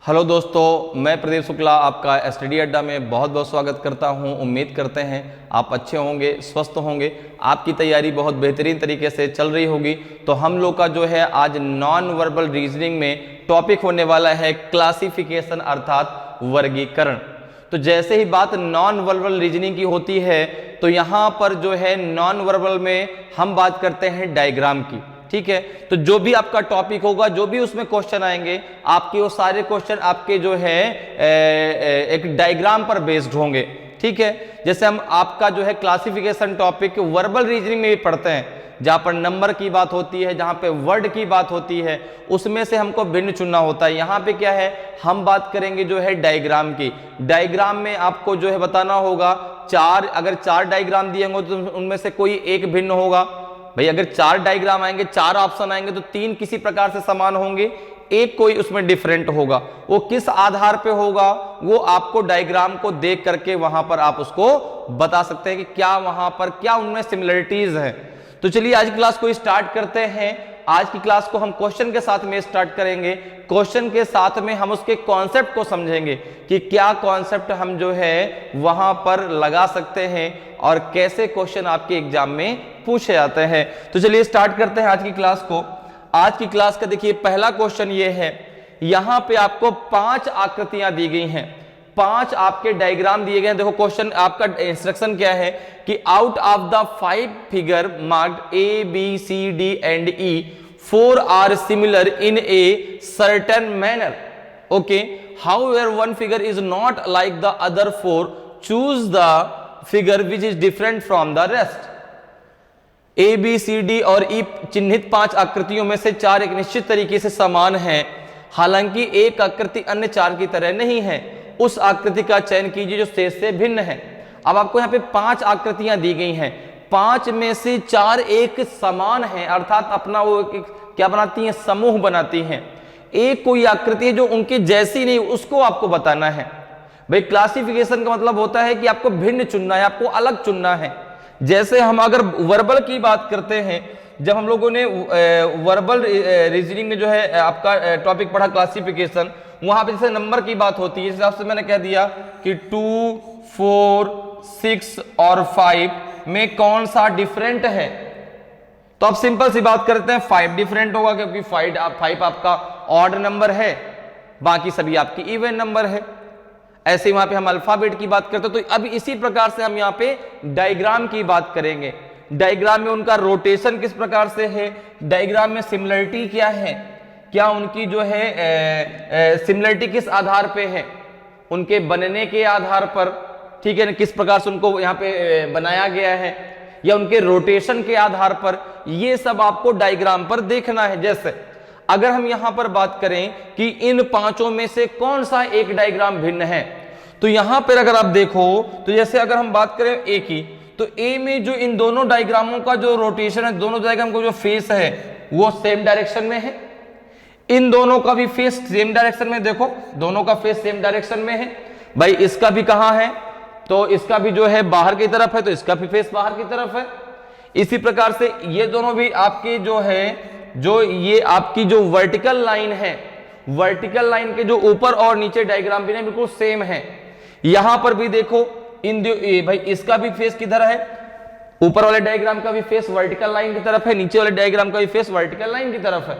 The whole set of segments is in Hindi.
हेलो दोस्तों, मैं प्रदीप शुक्ला आपका स्टडी अड्डा में बहुत बहुत स्वागत करता हूं। उम्मीद करते हैं आप अच्छे होंगे, स्वस्थ होंगे, आपकी तैयारी बहुत बेहतरीन तरीके से चल रही होगी। तो हम लोग का जो है आज नॉन वर्बल रीजनिंग में टॉपिक होने वाला है क्लासिफिकेशन अर्थात वर्गीकरण। तो जैसे ही बात नॉन वर्बल रीजनिंग की होती है तो यहाँ पर जो है नॉन वर्बल में हम बात करते हैं डायग्राम की। ठीक है, तो जो भी आपका टॉपिक होगा, जो भी उसमें क्वेश्चन आएंगे, आपके वो सारे क्वेश्चन आपके जो है एक डायग्राम पर बेस्ड होंगे। ठीक है, जैसे हम आपका जो है क्लासिफिकेशन टॉपिक वर्बल रीजनिंग में भी पढ़ते हैं, जहां पर नंबर की बात होती है, जहां पे वर्ड की बात होती है, उसमें से हमको भिन्न चुनना होता है। यहाँ पे क्या है, हम बात करेंगे जो है डायग्राम की। डायग्राम में आपको जो है बताना होगा अगर चार डायग्राम दिए होंगे तो उनमें से कोई एक भिन्न होगा। भाई अगर चार डायग्राम आएंगे, चार ऑप्शन आएंगे, तो तीन किसी प्रकार से समान होंगे, एक कोई उसमें डिफरेंट होगा। वो किस आधार पे होगा, वो आपको डायग्राम को देख करके वहां पर आप उसको बता सकते हैं कि क्या वहां पर क्या उनमें सिमिलरिटीज है। तो चलिए आज क्लास को स्टार्ट करते हैं। आज की क्लास को हम क्वेश्चन के साथ में स्टार्ट करेंगे। क्वेश्चन के साथ में हम उसके कॉन्सेप्ट को समझेंगे कि क्या कॉन्सेप्ट हम जो है वहां पर लगा सकते हैं और कैसे क्वेश्चन आपके एग्जाम में पूछे जाते हैं। तो चलिए स्टार्ट करते हैं आज की क्लास को। आज की क्लास का देखिए पहला क्वेश्चन ये है, यहां पे आपको 5 आकृतियां दी गई हैं, 5 आपके डायग्राम दिए गए हैं। देखो क्वेश्चन आपका इंस्ट्रक्शन क्या है कि out of the 5 figure marked A, B, C, D and E, 4 are similar in a certain manner. Okay. However, one figure is not like the other 4. Choose the figure which is different from the rest. A, B, C, D और E चिन्हित 5 आकृतियों में से 4 एक निश्चित तरीके से समान हैं, हालांकि एक आकृति अन्य 4 की तरह नहीं है। उस आकृति का चयन कीजिए जो शेष से भिन्न है। अब आपको यहाँ पे 5 आकृतियां दी गई हैं, 5 में से 4 एक समान हैं, अर्थात अपना वो क्या बनाती हैं, समूह बनाती हैं। एक कोई आकृति है जो उनके जैसी नहीं, उसको आपको बताना है। भाई क्लासिफिकेशन का मतलब होता है कि आपको भिन्न चुनना है, आपको अलग चुनना है। जैसे हम अगर वर्बल की बात करते हैं, जब हम लोगों ने वर्बल रीजनिंग में जो है आपका टॉपिक पढ़ा क्लासिफिकेशन, वहां पे जैसे नंबर की बात होती है, इस हिसाब से मैंने कह दिया कि 2, 4, 6 और 5 में कौन सा डिफरेंट है। तो अब सिंपल सी बात करते हैं, 5 डिफरेंट होगा क्योंकि 5 आपका ऑड नंबर है, बाकी सभी आपकी इवन नंबर है। ऐसे ही वहां पे हम अल्फाबेट की बात करते हैं। तो अब इसी प्रकार से हम यहाँ पे डायग्राम की बात करेंगे। डायग्राम में उनका रोटेशन किस प्रकार से है, डायग्राम में सिमिलरिटी क्या है, क्या उनकी जो है सिमिलरिटी किस आधार पे है, उनके बनने के आधार पर, ठीक है ना, किस प्रकार से उनको यहाँ पे बनाया गया है, या उनके रोटेशन के आधार पर, ये सब आपको डायग्राम पर देखना है। जैसे अगर हम यहां पर बात करें कि इन 5 में से कौन सा एक डायग्राम भिन्न है, तो यहां पर अगर आप देखो तो जैसे अगर हम बात करें ए की, तो ए में जो इन दोनों डायग्रामों का जो रोटेशन है, दोनों डायग्राम का जो फेस है वो सेम डायरेक्शन में है। इन दोनों का भी फेस सेम डायरेक्शन में, देखो दोनों का फेस सेम डायरेक्शन में है। भाई इसका भी कहां है, तो इसका भी जो है बाहर की तरफ है, तो इसका भी फेस बाहर की तरफ है। इसी प्रकार से ये दोनों भी आपकी जो है, जो ये आपकी जो वर्टिकल लाइन है, वर्टिकल लाइन के जो ऊपर और नीचे डायग्राम भी बिल्कुल सेम है। यहां पर भी देखो भाई इसका भी फेस किधर है, ऊपर वाले डायग्राम का भी फेस वर्टिकल लाइन की तरफ है, नीचे वाले डायग्राम का भी फेस वर्टिकल लाइन की तरफ है।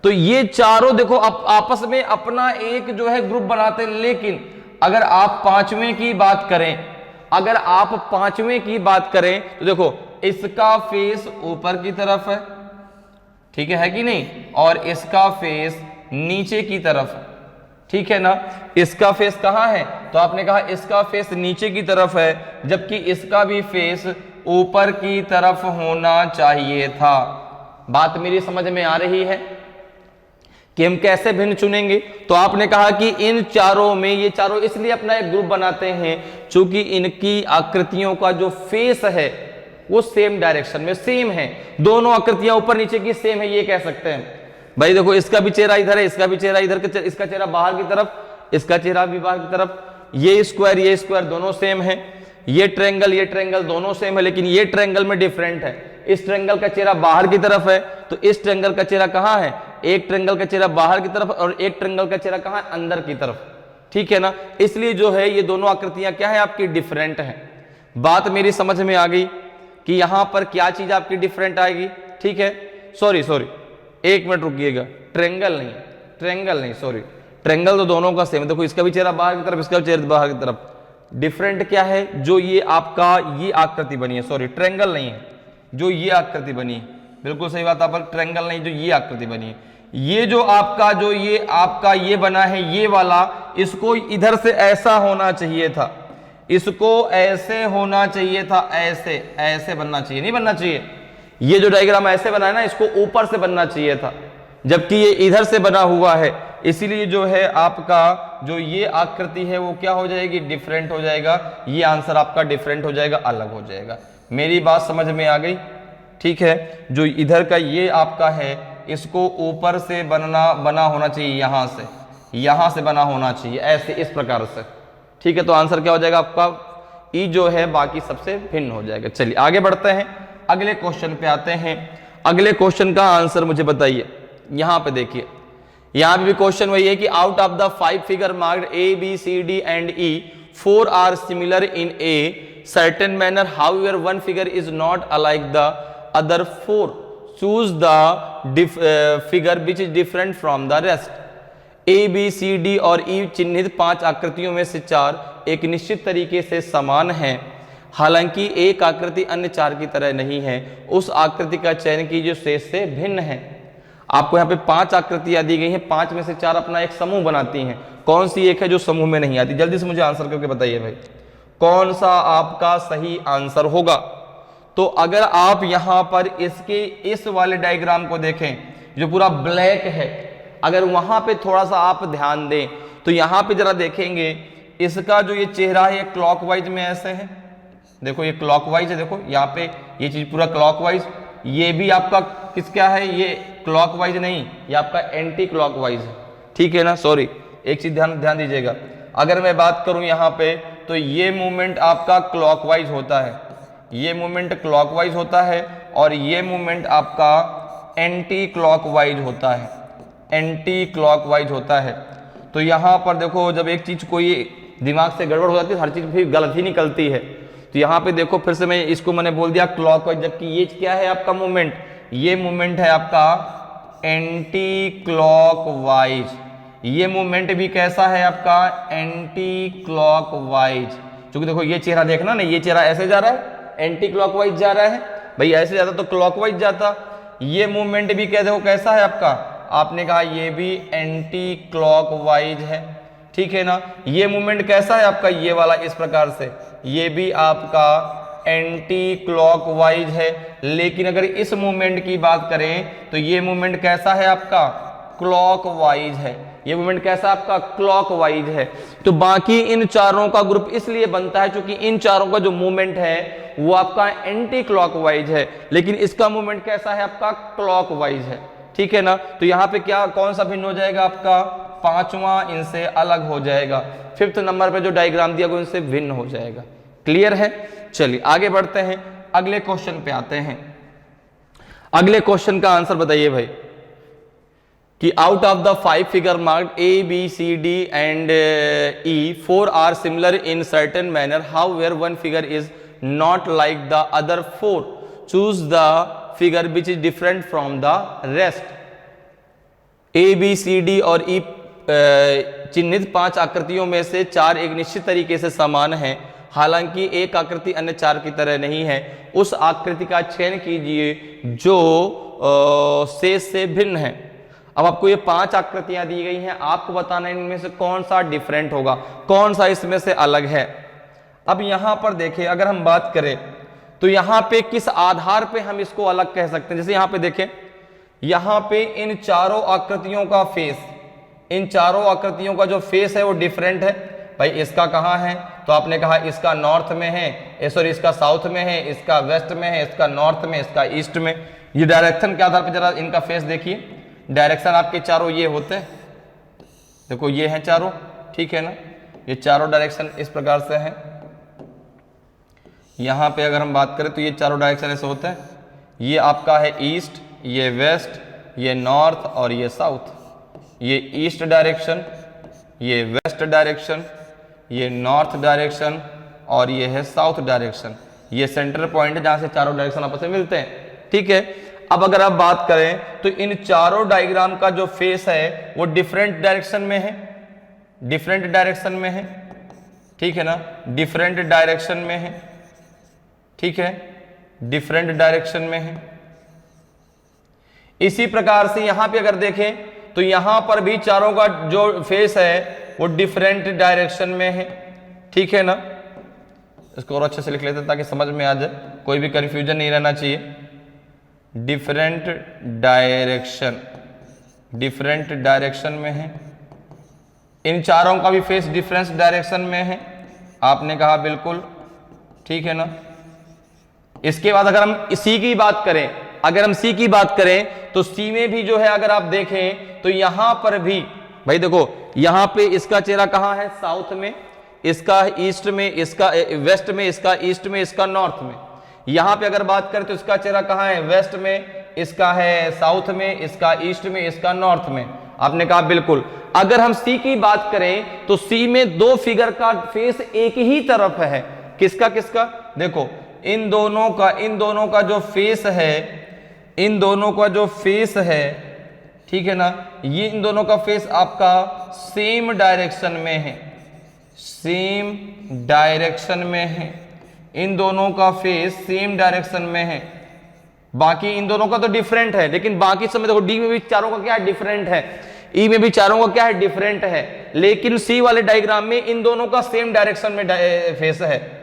तो ये चारों देखो आपस में अपना एक जो है ग्रुप बनाते हैं। लेकिन अगर आप 5वें की बात करें, अगर आप 5वें की बात करें तो देखो इसका फेस ऊपर की तरफ है, ठीक है कि नहीं, और इसका फेस नीचे की तरफ है, ठीक है ना। इसका फेस कहां है, तो आपने कहा इसका फेस नीचे की तरफ है, जबकि इसका भी फेस ऊपर की तरफ होना चाहिए था। बात मेरी समझ में आ रही है कि हम कैसे भिन्न चुनेंगे। तो आपने कहा कि इन चारों में, ये चारों इसलिए अपना एक ग्रुप बनाते हैं क्योंकि इनकी आकृतियों का जो फेस है वो सेम डायरेक्शन में सेम है। दोनों आकृतियां ऊपर नीचे की सेम है, ये कह सकते हैं। भाई देखो इसका भी चेहरा इधर है, इसका भी चेहरा इधर, इसका चेहरा बाहर की तरफ, इसका चेहरा भी बाहर की तरफ। ये स्क्वायर दोनों सेम है, ये ट्रायंगल दोनों सेम है, लेकिन ये ट्रायंगल में डिफरेंट है। इस ट्रायंगल का चेहरा बाहर की तरफ है, तो इस ट्रायंगल का चेहरा कहां है, एक ट्रायंगल का चेहरा बाहर की तरफ और एक ट्रायंगल का चेहरा कहां है, अंदर की तरफ, ठीक है ना। इसलिए जो है ये दोनों आकृतियां क्या है आपकी, डिफरेंट है। बात मेरी समझ में आ गई कि यहां पर क्या चीज आपकी डिफरेंट आएगी, ठीक है। सॉरी एक मिनट रुकिएगा, ट्रायंगल नहीं सॉरी, ट्रायंगल तो दोनों का सेम, देखो इसका भी चेहरा बाहर की तरफ, इसका भी चेहरा बाहर की तरफ। डिफरेंट क्या है, जो ये आपका ये आकृति बनी है, सॉरी ट्रायंगल नहीं है, जो ये आकृति बनी है, बिल्कुल सही बात आप, ट्रायंगल नहीं, जो ये आकृति बनी है, ये जो आपका ये बना है ये वाला, इसको इधर से ऐसा होना चाहिए था, इसको ऐसे होना चाहिए था, ऐसे बनना चाहिए, नहीं बनना चाहिए। ये जो डायग्राम ऐसे बना है ना, इसको ऊपर से बनना चाहिए था, जबकि ये इधर से बना हुआ है, इसीलिए जो है आपका जो ये आकृति है वो क्या हो जाएगी, डिफरेंट हो जाएगा। ये आंसर आपका डिफरेंट हो जाएगा, अलग हो जाएगा। मेरी बात समझ में आ गई, ठीक है। जो इधर का ये आपका है, इसको ऊपर से बना होना चाहिए, यहां से बना होना चाहिए, ऐसे इस प्रकार से, ठीक है। तो आंसर क्या हो जाएगा आपका, ई जो है बाकी सबसे भिन्न हो जाएगा। चलिए आगे बढ़ते हैं, अगले क्वेश्चन पे आते हैं। अगले क्वेश्चन का आंसर मुझे बताइए। यहां पे देखिए, यहां भी क्वेश्चन वही है कि out of the 5 figure marked A B C D and E 4 are similar in a certain manner, however one figure is not alike the other 4, choose the figure which is different from the rest. A B C D और ई चिन्हित 5 आकृतियों में से 4 एक निश्चित तरीके से समान हैं, हालांकि एक आकृति अन्य 4 की तरह नहीं है। उस आकृति का चयन कीजिए जो शेष से भिन्न है। आपको यहाँ पे 5 आकृतियां दी गई हैं, 5 में से 4 अपना एक समूह बनाती हैं। कौन सी एक है जो समूह में नहीं आती, जल्दी से मुझे आंसर करके बताइए भाई, कौन सा आपका सही आंसर होगा। तो अगर आप यहां पर इसके इस वाले डायग्राम को देखें जो पूरा ब्लैक है, अगर वहां पे थोड़ा सा आप ध्यान दें तो यहां पे जरा देखेंगे, इसका जो ये चेहरा है ये क्लॉकवाइज में ऐसे है, देखो ये क्लॉकवाइज है, देखो यहाँ पे ये चीज पूरा क्लॉकवाइज, ये भी आपका किसका है, ये क्लॉकवाइज नहीं, ये आपका एंटी क्लॉकवाइज है, ठीक है ना। सॉरी एक चीज ध्यान दीजिएगा, अगर मैं बात करूं यहाँ पे तो ये मूवमेंट आपका क्लॉकवाइज होता है, ये मूवमेंट क्लॉकवाइज होता है और ये मूवमेंट आपका एंटी क्लॉकवाइज होता है, एंटी क्लॉकवाइज होता है। तो यहाँ पर देखो जब एक चीज कोई दिमाग से गड़बड़ हो जाती है हर चीज फिर गलत ही निकलती है। तो यहाँ पे देखो फिर से मैं इसको मैंने बोल दिया क्लॉकवाइज, जबकि ये क्या है आपका मूवमेंट, ये मूवमेंट है आपका एंटी क्लॉकवाइज, ये मूवमेंट भी कैसा है आपका एंटी क्लॉकवाइज। क्योंकि देखो ये चेहरा देखना ना, ये चेहरा ऐसे जा रहा है, एंटी क्लॉकवाइज जा रहा है भाई, ऐसे जाता तो क्लॉकवाइज जाता। ये मूवमेंट भी क्या देखो कैसा है आपका, आपने कहा ये भी एंटी क्लॉकवाइज है, ठीक है ना। ये मूवमेंट कैसा है आपका, ये वाला इस प्रकार से, ये भी आपका एंटी क्लॉकवाइज है। लेकिन अगर इस मूवमेंट की बात करें तो ये मूवमेंट कैसा है आपका क्लॉकवाइज है, ये मूवमेंट कैसा आपका क्लॉकवाइज है। तो बाकी इन चारों का ग्रुप इसलिए बनता है क्योंकि इन चारों का जो मूवमेंट है वो आपका एंटी क्लॉकवाइज है, लेकिन इसका मूवमेंट कैसा है आपका क्लॉकवाइज है, ठीक है ना। तो यहाँ पे क्या कौन सा भिन्न हो जाएगा आपका, पांचवा इनसे अलग हो जाएगा, 5th नंबर पे जो डायग्राम दिया वो इनसे भिन्न हो जाएगा। क्लियर है। चलिए आगे बढ़ते हैं, अगले क्वेश्चन पे आते हैं। अगले क्वेश्चन का आंसर बताइए भाई कि out of the 5 figure marked A B C D and E 4 are similar in certain manner, however one figure is not like the other 4, choose the figure which is different from the rest. A B C D और ई चिन्हित 5 आकृतियों में से 4 एक निश्चित तरीके से समान हैं, हालांकि एक आकृति अन्य 4 की तरह नहीं है। उस आकृति का चयन कीजिए जो शेष से भिन्न है। अब आपको ये 5 आकृतियां दी गई हैं, आपको बताना है इनमें से कौन सा डिफरेंट होगा, कौन सा इसमें से अलग है। अब यहां पर देखिए अगर हम बात करें तो यहां पे किस आधार पे हम इसको अलग कह सकते हैं। जैसे यहां पे देखें, यहां पे इन चारों आकृतियों का फेस, इन चारों आकृतियों का जो फेस है वो डिफरेंट है। भाई इसका कहाँ है, तो आपने कहा इसका नॉर्थ में है, सॉरी इसका साउथ में है, इसका वेस्ट में है, इसका नॉर्थ में, इसका ईस्ट में। ये डायरेक्शन के आधार पर जरा इनका फेस देखिए, डायरेक्शन आपके चारों ये होते हैं, देखो ये हैं चारों, ठीक है ना, ये चारों डायरेक्शन इस प्रकार से हैं। यहां पे अगर हम बात करें तो ये चारों डायरेक्शन ऐसे होते हैं, ये आपका है ईस्ट, ये वेस्ट, ये नॉर्थ और ये साउथ। ये ईस्ट डायरेक्शन, ये वेस्ट डायरेक्शन, ये नॉर्थ डायरेक्शन और ये है साउथ डायरेक्शन। ये सेंटर पॉइंट है जहां से चारों डायरेक्शन आपस में मिलते हैं। ठीक है, अब अगर आप बात करें तो इन चारों डायग्राम का जो फेस है वो डिफरेंट डायरेक्शन में है, डिफरेंट डायरेक्शन में है। ठीक है ना, डिफरेंट डायरेक्शन में है। ठीक है, डिफरेंट डायरेक्शन में है। इसी प्रकार से यहां पे अगर देखें तो यहां पर भी चारों का जो फेस है वो डिफरेंट डायरेक्शन में है। ठीक है ना, इसको और अच्छे से लिख लेते हैं ताकि समझ में आ जाए, कोई भी कंफ्यूजन नहीं रहना चाहिए। डिफरेंट डायरेक्शन, डिफरेंट डायरेक्शन में है। इन चारों का भी फेस डिफरेंस डायरेक्शन में है, आपने कहा बिल्कुल। ठीक है ना, इसके बाद अगर हम सी की बात करें, अगर हम सी की बात करें तो सी में भी जो है अगर आप देखें तो यहां पर भी भाई देखो, यहां पे इसका चेहरा कहां है, साउथ में, इसका ईस्ट में, इसका वेस्ट में, इसका ईस्ट में, इसका नॉर्थ में। यहां पे अगर बात करें तो इसका चेहरा कहां है, वेस्ट में, इसका है साउथ में, इसका ईस्ट में, इसका नॉर्थ में। आपने कहा बिल्कुल। अगर हम सी की बात करें तो सी में दो फिगर का फेस एक ही तरफ है। किसका किसका, देखो इन दोनों का जो फेस है, इन दोनों का जो फेस है, ठीक है ना, ये इन दोनों का फेस आपका सेम डायरेक्शन में है, सेम डायरेक्शन में है। इन दोनों का फेस सेम डायरेक्शन में है। बाकी इन दोनों का तो डिफरेंट है, लेकिन बाकी सब में देखो, डी में भी चारों का क्या है, डिफरेंट है, ई में भी चारों का क्या है, डिफरेंट है, लेकिन सी वाले डायग्राम में इन दोनों का सेम डायरेक्शन में फेस है।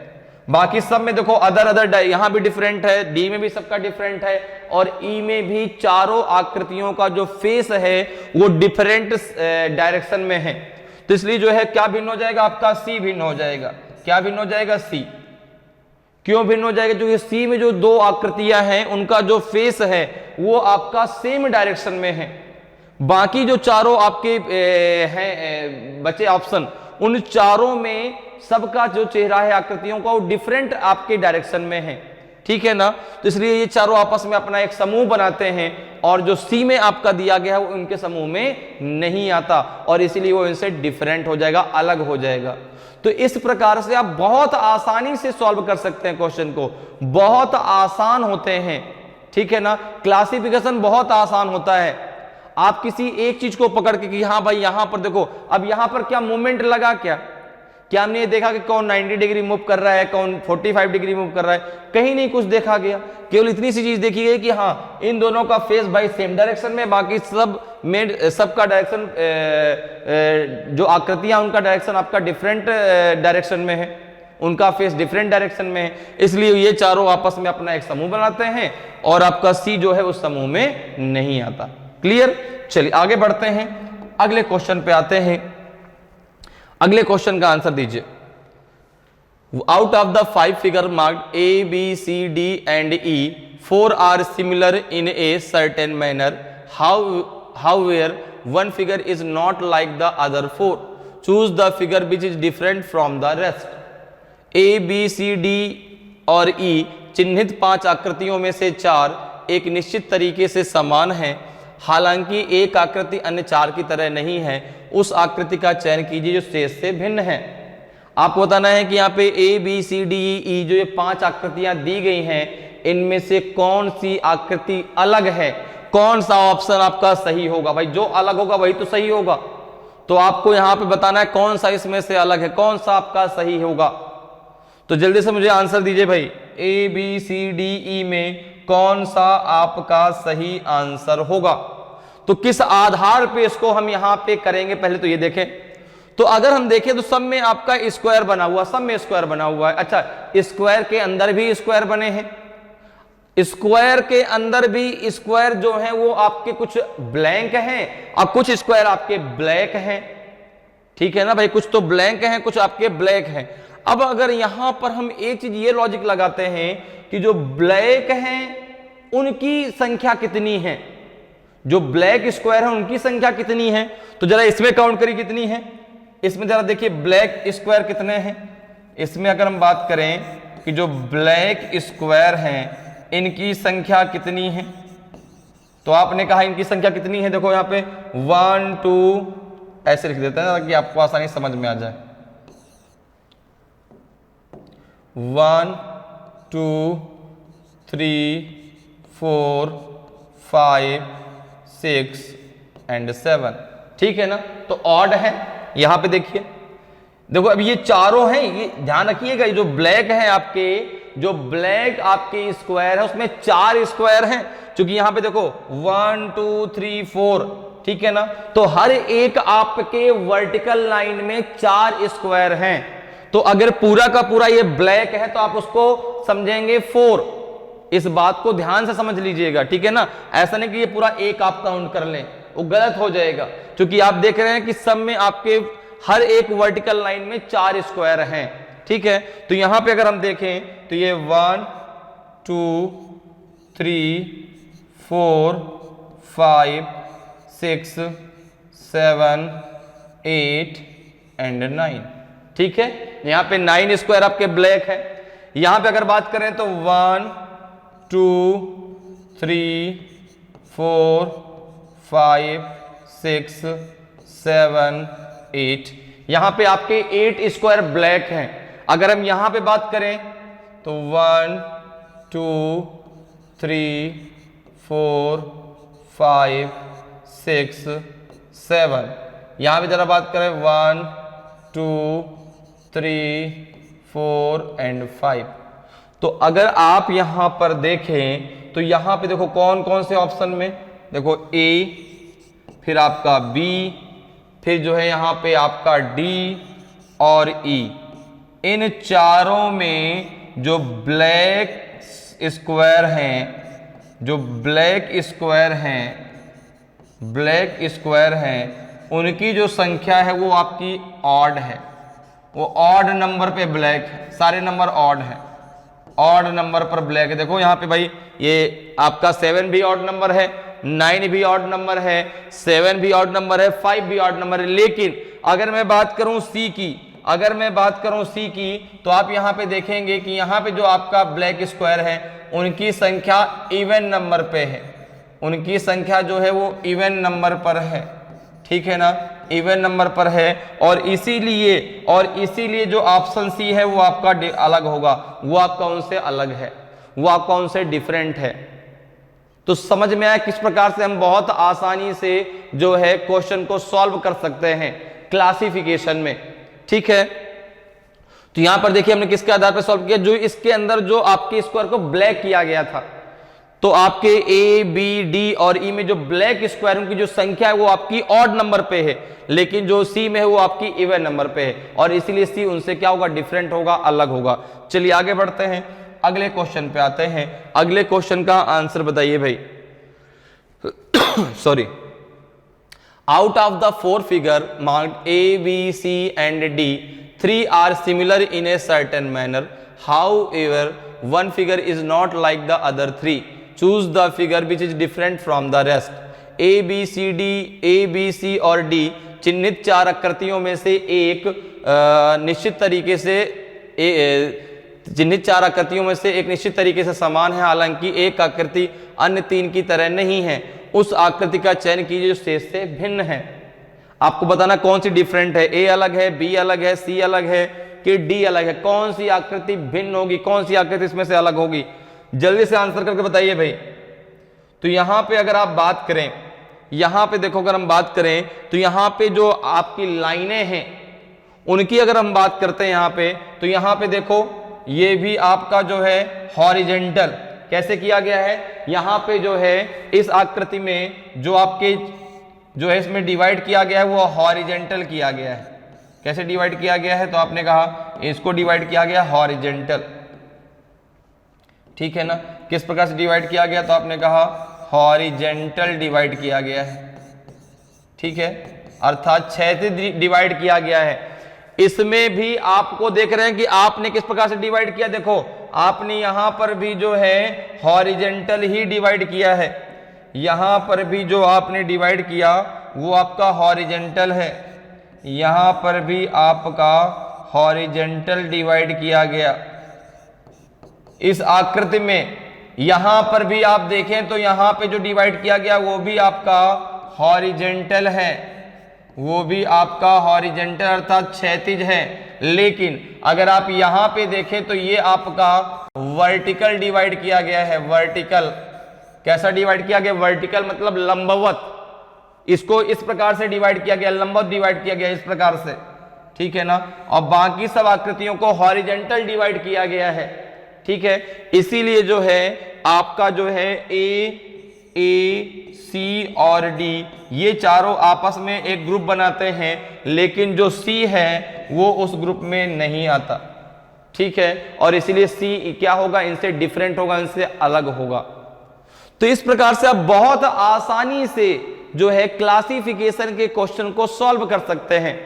बाकी सब में देखो अदर यहां भी डिफरेंट है, डी में भी सबका डिफरेंट है, और ई में भी चारों आकृतियों का जो फेस है वो डिफरेंट डायरेक्शन में है। तो इसलिए जो है क्या भिन्न हो जाएगा, आपका सी भिन्न हो जाएगा। क्या भिन्न हो जाएगा, सी। क्यों भिन्न हो जाएगा, क्योंकि सी में जो दो आकृतियां हैं उनका जो फेस है वो आपका सेम डायरेक्शन में है। बाकी जो चारों आपके हैं बचे ऑप्शन, उन चारों में सबका जो चेहरा है आकृतियों का वो डिफरेंट आपके डायरेक्शन में है। ठीक है ना, तो इसलिए ये चारों आपस में अपना एक समूह बनाते हैं, और जो सी में आपका दिया गया है वो उनके समूह में नहीं आता, और इसीलिए वो इनसे डिफरेंट हो जाएगा, अलग हो जाएगा। तो इस प्रकार से आप बहुत आसानी से सॉल्व कर सकते हैं क्वेश्चन को, बहुत आसान होते हैं। ठीक है ना, क्लासिफिकेशन बहुत आसान होता है। आप किसी एक चीज को पकड़ के कि हाँ भाई यहां पर देखो, अब यहां पर क्या मूवमेंट लगा, क्या हमने ये देखा कि कौन 90 डिग्री मूव कर रहा है, कौन 45 डिग्री मूव कर रहा है, कहीं नहीं कुछ देखा गया। केवल इतनी सी चीज देखी गई कि हाँ इन दोनों का फेस भाई सेम डायरेक्शन में, बाकी सब में सबका डायरेक्शन, जो आकृतियां उनका डायरेक्शन आपका डिफरेंट डायरेक्शन में है, उनका फेस डिफरेंट डायरेक्शन में है, इसलिए ये चारों आपस में अपना एक समूह बनाते हैं, और आपका सी जो है उस समूह में नहीं आता। क्लियर, चलिए आगे बढ़ते हैं, अगले क्वेश्चन पे आते हैं। अगले क्वेश्चन का आंसर दीजिए। Out of the 5 figure marked A B C D and E 4 are similar in a certain manner, however one figure is not like the other 4, choose the figure which is different from the rest। A B C D और ई चिन्हित 5 आकृतियों में से 4 एक निश्चित तरीके से समान हैं, हालांकि एक आकृति अन्य 4 की तरह नहीं है। उस आकृति का चयन कीजिए जो शेष से भिन्न है। आपको बताना है कि यहाँ पे ए बी सी डी ई जो ये 5 आकृतियां दी गई हैं, इनमें से कौन सी आकृति अलग है, कौन सा ऑप्शन आपका सही होगा। भाई जो अलग होगा वही तो सही होगा, तो आपको यहाँ पे बताना है कौन सा इसमें से अलग है, कौन सा आपका सही होगा। तो जल्दी से मुझे आंसर दीजिए भाई, ए बी सी डी ई में कौन सा आपका सही आंसर होगा। तो किस आधार पे इसको हम यहां पे करेंगे, पहले तो ये देखें। तो अगर हम देखें तो सब में आपका स्क्वायर बना हुआ, सब में स्क्वायर बना हुआ है। अच्छा, स्क्वायर के अंदर भी स्क्वायर बने हैं, स्क्वायर के अंदर भी स्क्वायर जो है वो आपके कुछ ब्लैंक हैं और कुछ स्क्वायर आपके ब्लैक हैं। ठीक है ना भाई, कुछ तो ब्लैंक हैं, कुछ आपके ब्लैक हैं। अब अगर यहां पर हम एक चीज ये लॉजिक लगाते हैं कि जो ब्लैक हैं उनकी संख्या कितनी है, जो ब्लैक स्क्वायर है उनकी संख्या कितनी है, तो जरा इसमें काउंट करिए कितनी है। इसमें जरा देखिए ब्लैक स्क्वायर कितने हैं। इसमें अगर हम बात करें कि जो ब्लैक स्क्वायर हैं इनकी संख्या कितनी है? तो आपने कहा इनकी संख्या कितनी है, देखो यहाँ पे 1 2 ऐसे लिख देते हैं ताकि आपको आसानी समझ में आ जाए। 1 2 3 4 5 6 एंड 7, ठीक है ना। तो ऑड है। यहां पे देखिए, देखो अब ये चारों हैं, ये ध्यान रखिएगा, ये जो ब्लैक है आपके, जो ब्लैक आपके स्क्वायर है उसमें 4 स्क्वायर हैं, क्योंकि यहां पे देखो 1 2 3 4, ठीक है ना। तो हर एक आपके वर्टिकल लाइन में 4 स्क्वायर हैं। तो अगर पूरा का पूरा ये ब्लैक है तो आप उसको समझेंगे 4। इस बात को ध्यान से समझ लीजिएगा, ठीक है ना। ऐसा नहीं कि ये पूरा एक आप काउंट कर लें, वो गलत हो जाएगा, क्योंकि आप देख रहे हैं कि सब में आपके हर एक वर्टिकल लाइन में 4 स्क्वायर हैं, ठीक है। तो यहां पे अगर हम देखें तो ये 1 2 3 4 5 6 7 8 एंड 9, ठीक है। यहां पे 9 स्क्वायर आपके ब्लैक है। यहां पे अगर बात करें तो 1 2 3 4 5 6 7 8, यहां पे आपके 8 स्क्वायर ब्लैक हैं। अगर हम यहां पे बात करें तो 1 2 3 4 5 6 7, यहां पे जरा बात करें 1 2 3 4 एंड 5। तो अगर आप यहां पर देखें तो यहां पे देखो कौन कौन से ऑप्शन में, देखो ए, फिर आपका बी, फिर जो है यहां पे आपका डी और ई। इन चारों में जो ब्लैक स्क्वायर हैं, जो ब्लैक स्क्वायर हैं, उनकी जो संख्या है वो आपकी ऑड है, वो ऑड नंबर पे ब्लैक है, सारे नंबर ऑड हैं, ऑड नंबर पर ब्लैक है। देखो यहाँ पे भाई ये आपका 7 भी ऑड नंबर है, 9 भी ऑड नंबर है, 7 भी ऑड नंबर है, 5 भी ऑड नंबर है। लेकिन अगर मैं बात करूं सी की, तो आप यहाँ पे देखेंगे कि यहाँ पे जो आपका ब्लैक स्क्वायर है उनकी संख्या इवन नंबर पे है, उनकी संख्या जो है वो इवन नंबर पर है, ठीक है ना, इवन नंबर पर है। और इसीलिए जो ऑप्शन सी है वो आपका अलग होगा, वो आपका उनसे अलग है, वो आपका उनसे डिफरेंट है। तो समझ में आया किस प्रकार से हम बहुत आसानी से जो है क्वेश्चन को सॉल्व कर सकते हैं क्लासिफिकेशन में, ठीक है। तो यहां पर देखिए हमने किसके आधार पर सॉल्व किया, जो इसके अंदर जो आपके स्क्वायर को ब्लैक किया गया था, तो आपके ए बी डी और ई में जो ब्लैक स्क्वायर उनकी जो संख्या है वो आपकी ऑड नंबर पे है, लेकिन जो सी में है वो आपकी इवन नंबर पे है, और इसीलिए सी उनसे क्या होगा, डिफरेंट होगा, अलग होगा। चलिए आगे बढ़ते हैं, अगले क्वेश्चन पे आते हैं। अगले क्वेश्चन का आंसर बताइए भाई। Sorry, out of the 4 figure marked A B C and D 3 are similar in a certain manner, however one figure is not like the other 3, choose the figure which is different from the rest। A B C और डी चिन्हित 4 आकृतियों में से एक निश्चित तरीके से समान है, हालांकि एक आकृति अन्य 3 की तरह नहीं है। उस आकृति का चयन कीजिए जो शेष से भिन्न है। आपको बताना कौन सी डिफरेंट है, ए अलग है, बी अलग है, सी अलग है कि डी अलग है, कौन सी आकृति भिन्न होगी, कौन सी आकृति इसमें से अलग होगी, जल्दी से आंसर करके बताइए भाई। तो यहां पे अगर आप बात करें, यहां पे देखो अगर हम बात करें तो यहां पे जो आपकी लाइनें हैं उनकी अगर हम बात करते हैं यहां पे, तो यहां पे देखो ये भी आपका जो है हॉरिजेंटल कैसे किया गया है, यहां पे जो है इस आकृति में जो आपके जो है इसमें डिवाइड किया गया है वो हॉरिजेंटल किया गया है। कैसे डिवाइड किया गया है, तो आपने कहा इसको डिवाइड किया गया हॉरिजेंटल, ठीक है ना। किस प्रकार से डिवाइड किया गया, तो आपने कहा हॉरिजेंटल डिवाइड किया गया है, ठीक है, अर्थात क्षैतिज डिवाइड किया गया है। इसमें भी आपको देख रहे हैं कि आपने किस प्रकार से डिवाइड किया, देखो आपने यहां पर भी जो है हॉरिजेंटल ही डिवाइड किया है, यहां पर भी जो आपने डिवाइड किया वो आपका हॉरिजेंटल है, यहां पर भी आपका हॉरिजेंटल डिवाइड किया गया। इस आकृति में यहां पर भी आप देखें तो यहां पे जो डिवाइड किया गया वो भी आपका हॉरिजेंटल है, वो भी आपका हॉरिजेंटल अर्थात क्षैतिज है। लेकिन अगर आप यहां पे देखें तो ये आपका वर्टिकल डिवाइड किया गया है। वर्टिकल कैसा डिवाइड किया गया? वर्टिकल मतलब लंबवत, इसको इस प्रकार से डिवाइड किया गया, लंबवत डिवाइड किया गया इस प्रकार से, ठीक है ना। और बाकी सब आकृतियों को हॉरिजेंटल डिवाइड किया गया है, ठीक है। इसीलिए जो है आपका जो है ए सी और डी ये चारों आपस में एक ग्रुप बनाते हैं, लेकिन जो सी है वो उस ग्रुप में नहीं आता, ठीक है। और इसीलिए सी क्या होगा? इनसे डिफरेंट होगा, इनसे अलग होगा। तो इस प्रकार से आप बहुत आसानी से जो है क्लासिफिकेशन के क्वेश्चन को सॉल्व कर सकते हैं,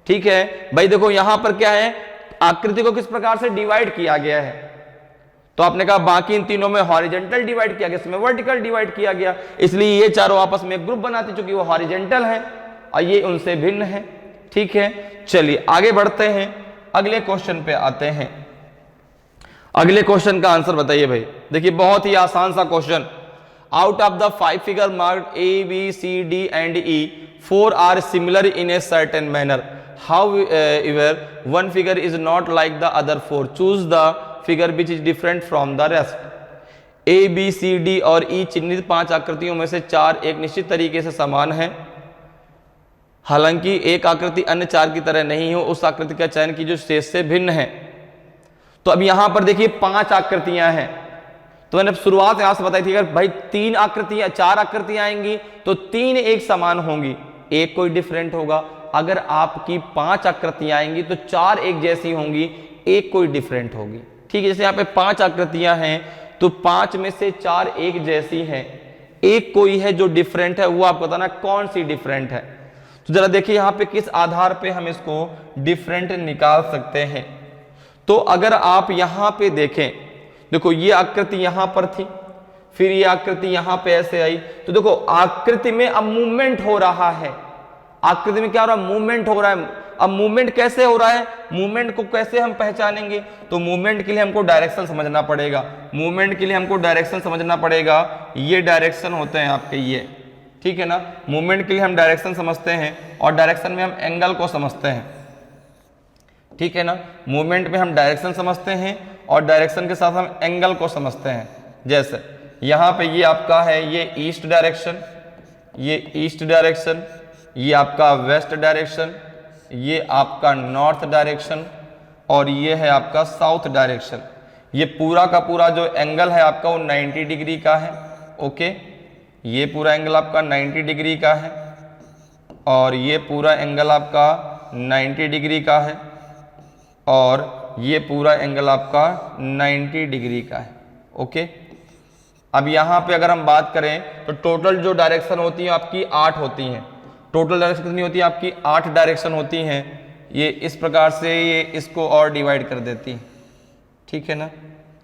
ठीक है भाई। देखो यहां पर क्या है, आकृति को किस प्रकार से डिवाइड किया गया है, तो आपने कहा बाकी इन तीनों में हॉरिजेंटल डिवाइड किया गया, इसमें वर्टिकल डिवाइड किया गया, इसलिए ये चारों आपस में ग्रुप बनाते चूंकि वो हॉरिजेंटल है और ये उनसे भिन्न है, ठीक है। चलिए आगे बढ़ते हैं, अगले क्वेश्चन पे आते हैं। अगले क्वेश्चन का आंसर बताइए भाई। देखिए बहुत ही आसान सा question. Out of the 5 figure marked A B C D and E 4 are similar in a certain manner, however one figure is not like the other 4, choose the figure which is different from the rest। A B C D और ई चिन्हित 5 आकृतियों में से 4 एक निश्चित तरीके से समान है, हालांकि एक आकृति अन्य 4 की तरह नहीं हो, उस आकृति का चयन की जो शेष से भिन्न है। तो अब यहां पर देखिए 5 आकृतियां हैं, तो मैंने शुरुआत यहां से बताई थी अगर भाई 4 आकृतियां आएंगी तो 3 एक समान होंगी, एक कोई डिफरेंट होगा। अगर आपकी 5 आकृतियां आएंगी तो 4 एक जैसी होंगी, एक कोई डिफरेंट होगी, ठीक है। जैसे यहाँ पे 5 आकृतियां हैं तो 5 में से 4 एक जैसी हैं, एक कोई है जो डिफरेंट है, वो आपको बताना कौन सी डिफरेंट है। तो जरा देखिए यहाँ पे किस आधार पे हम इसको डिफरेंट निकाल सकते हैं। तो अगर आप यहाँ पे देखें, देखो ये आकृति यहाँ पर थी, फिर ये आकृति यहाँ पे ऐसे आई, तो देखो आकृति में अब मूवमेंट हो रहा है। आकृति में क्या हो रहा है? मूवमेंट हो रहा है। अब मूवमेंट कैसे हो रहा है? मूवमेंट को कैसे हम पहचानेंगे? तो मूवमेंट के लिए हमको डायरेक्शन समझना पड़ेगा। मूवमेंट के लिए हमको डायरेक्शन समझना पड़ेगा। ये डायरेक्शन होते हैं आपके ये, ठीक है ना। मूवमेंट के लिए हम डायरेक्शन समझते हैं और डायरेक्शन में हम एंगल को समझते हैं, ठीक है ना। मूवमेंट में हम डायरेक्शन समझते हैं और डायरेक्शन के साथ हम एंगल को समझते हैं। जैसे यहाँ पे ये आपका है ये ईस्ट डायरेक्शन, ये ईस्ट डायरेक्शन, ये आपका वेस्ट डायरेक्शन, ये आपका नॉर्थ डायरेक्शन और ये है आपका साउथ डायरेक्शन। ये पूरा का पूरा जो एंगल है आपका वो 90 डिग्री का है, ओके। ये पूरा एंगल आपका 90 डिग्री का है और ये पूरा एंगल आपका 90 डिग्री का है और ये पूरा एंगल आपका 90 डिग्री का है, ओके। अब यहाँ पे अगर हम बात करें तो टोटल जो डायरेक्शन होती है आपकी 8 होती हैं। टोटल डायरेक्शन कितनी होती है आपकी? 8 डायरेक्शन होती हैं। ये इस प्रकार से ये इसको और डिवाइड कर देती है, ठीक है ना।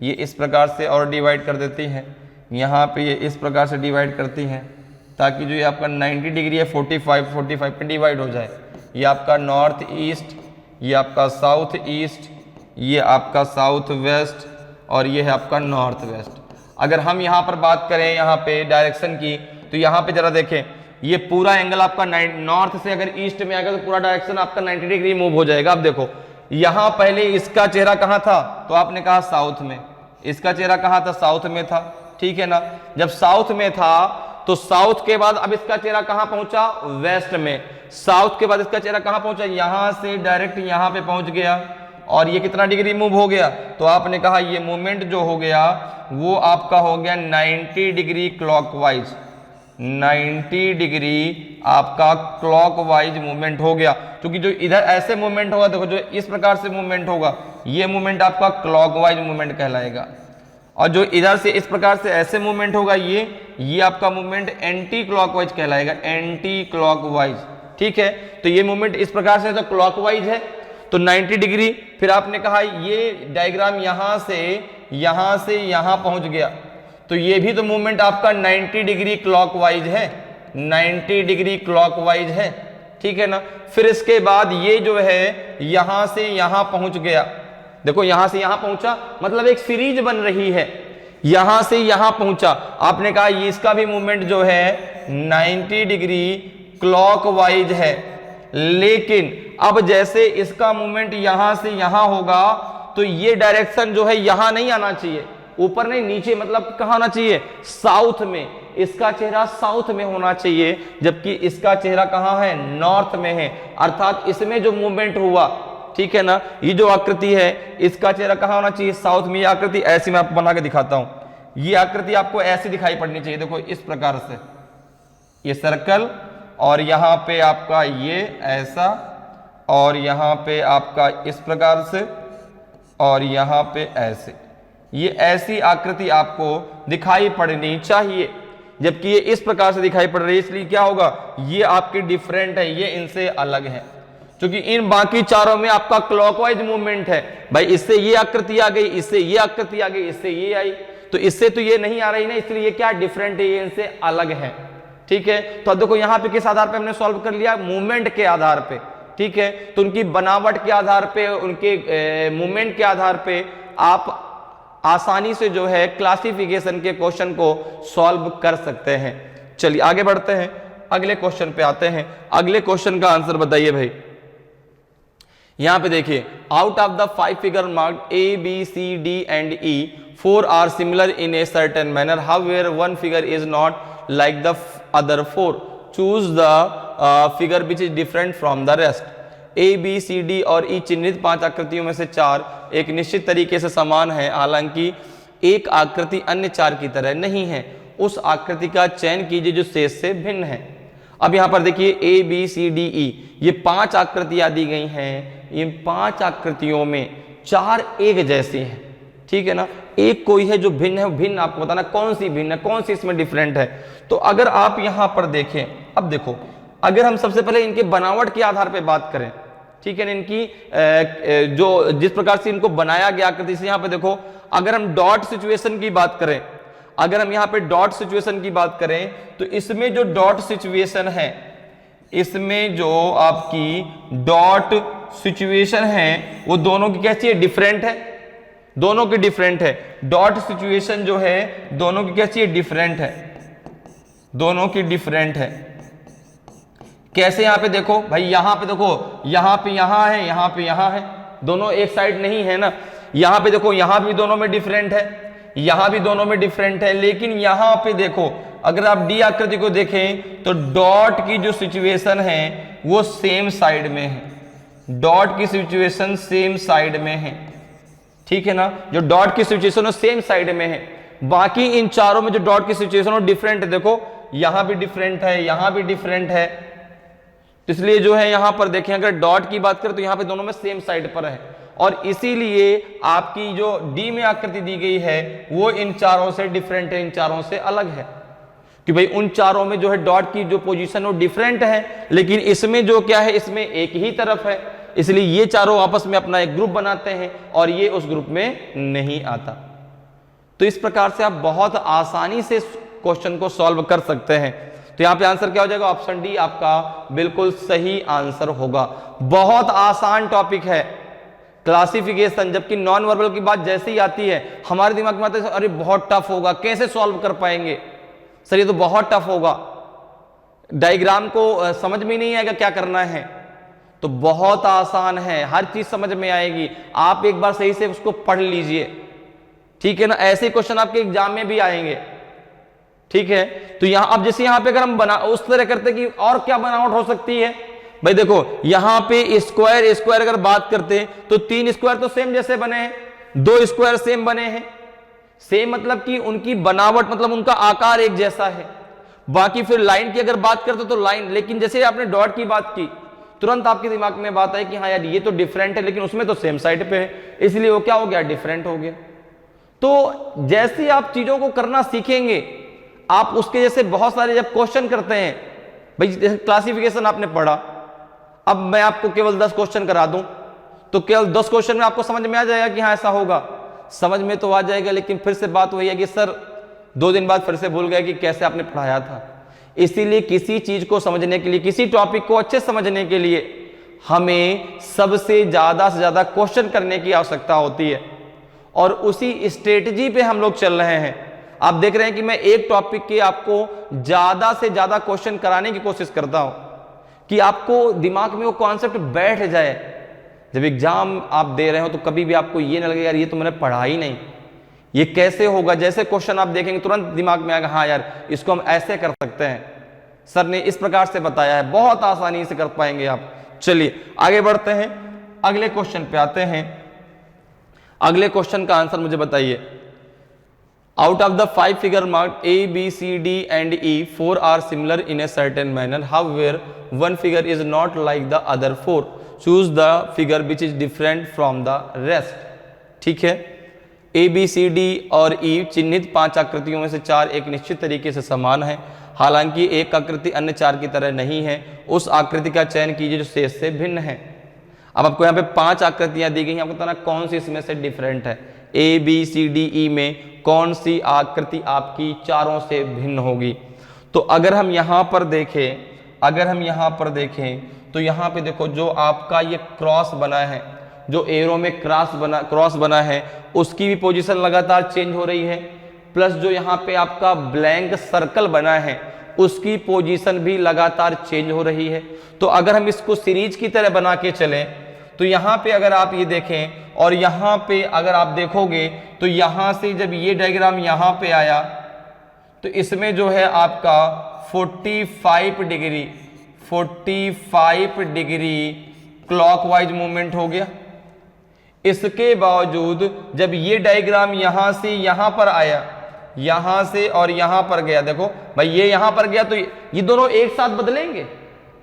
ये इस प्रकार से और डिवाइड कर देती हैं, यहाँ पे ये इस प्रकार से डिवाइड करती हैं ताकि जो ये आपका 90 डिग्री है 45 पे डिवाइड हो जाए। ये आपका नॉर्थ ईस्ट, ये आपका साउथ ईस्ट, ये आपका साउथ वेस्ट और ये है आपका नॉर्थ वेस्ट। अगर हम यहाँ पर बात करें यहाँ पे डायरेक्शन की, तो यहाँ पे जरा देखें ये पूरा एंगल आपका नॉर्थ से अगर ईस्ट में आएगा तो पूरा डायरेक्शन आपका 90 डिग्री मूव हो जाएगा। अब देखो यहाँ पहले इसका चेहरा कहाँ था? तो आपने कहा साउथ में। इसका चेहरा कहाँ था? साउथ में था, ठीक है ना। जब साउथ में था तो साउथ के बाद अब इसका चेहरा कहाँ पहुंचा? वेस्ट में। साउथ के बाद इसका चेहरा कहाँ पहुंचा? यहां से डायरेक्ट यहाँ पे पहुंच गया और ये कितना डिग्री मूव हो गया? तो आपने कहा ये मूवमेंट जो हो गया वो आपका हो गया 90 डिग्री क्लॉकवाइज। 90 डिग्री आपका क्लॉकवाइज मूवमेंट हो गया, क्योंकि जो इधर ऐसे मूवमेंट होगा, देखो जो इस प्रकार से मूवमेंट होगा ये मूवमेंट आपका क्लॉकवाइज मूवमेंट कहलाएगा, और जो इधर से इस प्रकार से ऐसे मूवमेंट होगा ये आपका मूवमेंट एंटी क्लॉकवाइज कहलाएगा, एंटी क्लॉकवाइज, ठीक है। तो ये मूवमेंट इस प्रकार से तो क्लॉकवाइज है तो 90 डिग्री। फिर आपने कहा ये डायग्राम यहां से यहां पहुंच गया, तो ये भी तो मूवमेंट आपका 90 डिग्री क्लॉकवाइज है, 90 डिग्री क्लॉकवाइज है, ठीक है ना। फिर इसके बाद ये जो है यहां से यहां पहुंच गया, देखो यहां से यहां पहुंचा, मतलब एक सीरीज बन रही है। यहां से यहां पहुंचा, आपने कहा ये इसका भी मूवमेंट जो है 90 डिग्री क्लॉकवाइज है, लेकिन अब जैसे इसका मूवमेंट यहां से यहां होगा तो ये डायरेक्शन जो है यहां नहीं आना चाहिए, ऊपर नहीं नीचे, मतलब कहां आना चाहिए, साउथ में। इसका चेहरा साउथ में होना चाहिए, जबकि इसका चेहरा कहां है, नॉर्थ में है। अर्थात इसमें जो मूवमेंट हुआ, ठीक है ना, ये जो आकृति है इसका चेहरा कहां होना चाहिए, साउथ में। ये आकृति ऐसी मैं आपको बना के दिखाता हूं, ये आकृति आपको ऐसी दिखाई पड़नी चाहिए, देखो इस प्रकार से, ये सर्कल और यहां पे आपका ये ऐसा, और यहां पे आपका इस प्रकार से, और यहां पे ऐसे, ये ऐसी आकृति आपको दिखाई पड़नी चाहिए, जबकि ये इस प्रकार से दिखाई पड़ रही है। इसलिए क्या होगा, ये आपके डिफरेंट है, ये इनसे अलग है, क्योंकि इन बाकी चारों में आपका क्लॉकवाइज मूवमेंट है। भाई इससे ये आकृति आ गई, इससे ये आकृति आ गई, इससे ये आई, तो इससे तो ये नहीं आ रही ना, इसलिए ये क्या डिफरेंट है, ये इनसे अलग है। ठीक है, तो अब देखो यहाँ पे किस आधार पे हमने सॉल्व कर लिया, मूवमेंट के आधार पे। ठीक है, तो उनकी बनावट के आधार पे, उनके मूवमेंट के आधार पे आप आसानी से जो है क्लासिफिकेशन के क्वेश्चन को सॉल्व कर सकते हैं। चलिए आगे बढ़ते हैं, अगले क्वेश्चन पे आते हैं। अगले क्वेश्चन का आंसर बताइए भाई। यहां पे देखिए, out of the 5 figure marked A, B, C, D and E, 4 are similar in a certain manner. However, one figure is not like the other 4. Choose the figure which is different from the rest. A, B, C, D और E चिन्हित 5 आकृतियों में से 4 एक निश्चित तरीके से समान है, हालांकि एक आकृति अन्य 4 की तरह नहीं है। उस आकृति का चयन कीजिए जो शेष से भिन्न है। अब यहाँ पर देखिए A, B, C, D, E, ये 5 आकृतियां दी गई हैं। इन 5 आकृतियों में 4 एक जैसी हैं, ठीक है ना, एक कोई है जो भिन्न है। भिन्न आपको बताना कौन सी भिन्न है, कौन सी इसमें डिफरेंट है। तो अगर आप यहाँ पर देखें, अब देखो, अगर हम सबसे पहले इनके बनावट के आधार पर बात करें, ठीक है ना, इनकी जो जिस प्रकार से इनको बनाया गया आकृति से, यहाँ पे देखो, अगर हम डॉट सिचुएशन की बात करें, अगर हम यहाँ पे डॉट सिचुएशन की बात करें, तो इसमें जो डॉट सिचुएशन है, इसमें जो आपकी डॉट सिचुएशन है वो दोनों की कैसी है, डिफरेंट है, दोनों की डिफरेंट है। डॉट सिचुएशन जो है दोनों की कैसी है, डिफरेंट है, दोनों की डिफरेंट है। कैसे, यहां पे देखो भाई, यहां पे देखो, यहां पे यहां है, यहां पे यहां है, दोनों एक साइड नहीं है ना। यहां पे देखो, यहां भी दोनों में डिफरेंट है, यहां भी दोनों में डिफरेंट है, लेकिन यहां पे देखो, अगर आप डी आकृति को देखें तो डॉट की जो सिचुएशन है वो सेम साइड में है, डॉट की सिचुएशन सेम साइड में है, ठीक है ना, जो डॉट की सिचुएशन है सेम साइड में है। बाकी इन चारों में जो डॉट की सिचुएशन है डिफरेंट है, देखो यहां भी डिफरेंट है, यहां भी डिफरेंट है। इसलिए जो है यहां पर देखें, अगर डॉट की बात करें तो यहां पे दोनों में सेम साइड पर है, और इसीलिए आपकी जो डी में आकृति दी गई है वो इन चारों से डिफरेंट है, इन चारों से अलग है, कि भाई उन चारों में जो है डॉट की जो पोजीशन वो डिफरेंट है, लेकिन इसमें जो क्या है, इसमें एक ही तरफ है, इसलिए ये चारों आपस में अपना एक ग्रुप बनाते हैं और ये उस ग्रुप में नहीं आता। तो इस प्रकार से आप बहुत आसानी से क्वेश्चन को सॉल्व कर सकते हैं। तो यहां पे आंसर क्या हो जाएगा, ऑप्शन डी आपका बिल्कुल सही आंसर होगा। बहुत आसान टॉपिक है क्लासिफिकेशन, जबकि नॉन वर्बल की बात जैसे ही आती है हमारे दिमाग में आता है अरे बहुत टफ होगा, कैसे सॉल्व कर पाएंगे सर, ये तो बहुत टफ होगा, डायग्राम को समझ में नहीं आएगा क्या करना है। तो बहुत आसान है, हर चीज समझ में आएगी, आप एक बार सही से उसको पढ़ लीजिए, ठीक है ना। ऐसे क्वेश्चन आपके एग्जाम में भी आएंगे, ठीक है। तो यहां अब जैसे यहां पे अगर हम बना उस तरह करते कि और क्या बनावट हो सकती है, भाई देखो यहां पे स्क्वायर स्क्वायर अगर बात करते हैं तो 3 स्क्वायर तो सेम जैसे बने हैं, 2 स्क्वायर सेम बने हैं, सेम मतलब कि उनकी बनावट मतलब उनका आकार एक जैसा है। बाकी फिर लाइन की अगर बात करते तो लाइन, लेकिन जैसे आपने डॉट की बात की तुरंत आपके दिमाग में बात आई कि हाँ यार ये तो डिफरेंट है, लेकिन उसमें तो सेम साइड पे है, इसलिए वो क्या हो गया, डिफरेंट हो गया। तो जैसे आप चीजों को करना सीखेंगे, आप उसके जैसे बहुत सारे जब क्वेश्चन करते हैं, भाई जैसे क्लासिफिकेशन आपने पढ़ा, अब मैं आपको केवल 10 क्वेश्चन करा दूं तो केवल 10 क्वेश्चन में आपको समझ में आ जाएगा कि हाँ ऐसा होगा, समझ में तो आ जाएगा, लेकिन फिर से बात वही है कि सर 2 दिन बाद फिर से भूल गए कि कैसे आपने पढ़ाया था। इसीलिए किसी चीज को समझने के लिए, किसी टॉपिक को अच्छे समझने के लिए हमें सबसे ज्यादा से ज्यादा क्वेश्चन करने की आवश्यकता होती है। और उसी स्ट्रेटजी पे हम लोग चल रहे हैं। आप देख रहे हैं कि मैं एक टॉपिक के आपको ज्यादा से ज्यादा क्वेश्चन कराने की कोशिश करता हूं कि आपको दिमाग में वो कॉन्सेप्ट बैठ जाए। जब एग्जाम आप दे रहे हो तो कभी भी आपको ये ना लगे यार ये तो मैंने पढ़ा ही नहीं, ये कैसे होगा। जैसे क्वेश्चन आप देखेंगे तुरंत दिमाग में आएगा हाँ यार इसको हम ऐसे कर सकते हैं, सर ने इस प्रकार से बताया है, बहुत आसानी से कर पाएंगे आप। चलिए आगे बढ़ते हैं, अगले क्वेश्चन पे आते हैं। अगले क्वेश्चन का आंसर मुझे बताइए। Out of the 5 figure marked A, B, C, D and E, 4 are similar in a certain manner. However, one figure is not like the other 4. Choose the figure which is different from the rest. ठीक है, A, B, C, D और E चिन्हित 5 आकृतियों में से 4 एक निश्चित तरीके से समान है, हालांकि एक आकृति अन्य 4 की तरह नहीं है। उस आकृति का चयन कीजिए जो शेष से भिन्न है। अब आपको यहाँ पे 5 आकृतियां दी गई हैं, आपको बताना कौन सी इसमें से डिफरेंट है। A, B, C, D, E में कौन सी आकृति आपकी चारों से भिन्न होगी। तो अगर हम यहाँ पर देखें, तो यहाँ पे देखो जो आपका ये क्रॉस बना है, जो एरो में क्रॉस बना है, उसकी भी पोजीशन लगातार चेंज हो रही है। प्लस जो यहाँ पे आपका ब्लैंक सर्कल बना है उसकी पोजीशन भी लगातार चेंज हो रही है। तो अगर हम इसको सीरीज की तरह बना के चलें तो यहाँ पे अगर आप ये देखें और यहाँ पे अगर आप देखोगे तो यहाँ से जब ये डायग्राम यहाँ पे आया तो इसमें जो है आपका 45 डिग्री क्लॉकवाइज मूवमेंट हो गया। इसके बावजूद जब ये डायग्राम यहाँ से यहाँ पर आया, यहाँ से और यहाँ पर गया, देखो भाई ये यहाँ पर गया तो ये दोनों एक साथ बदलेंगे।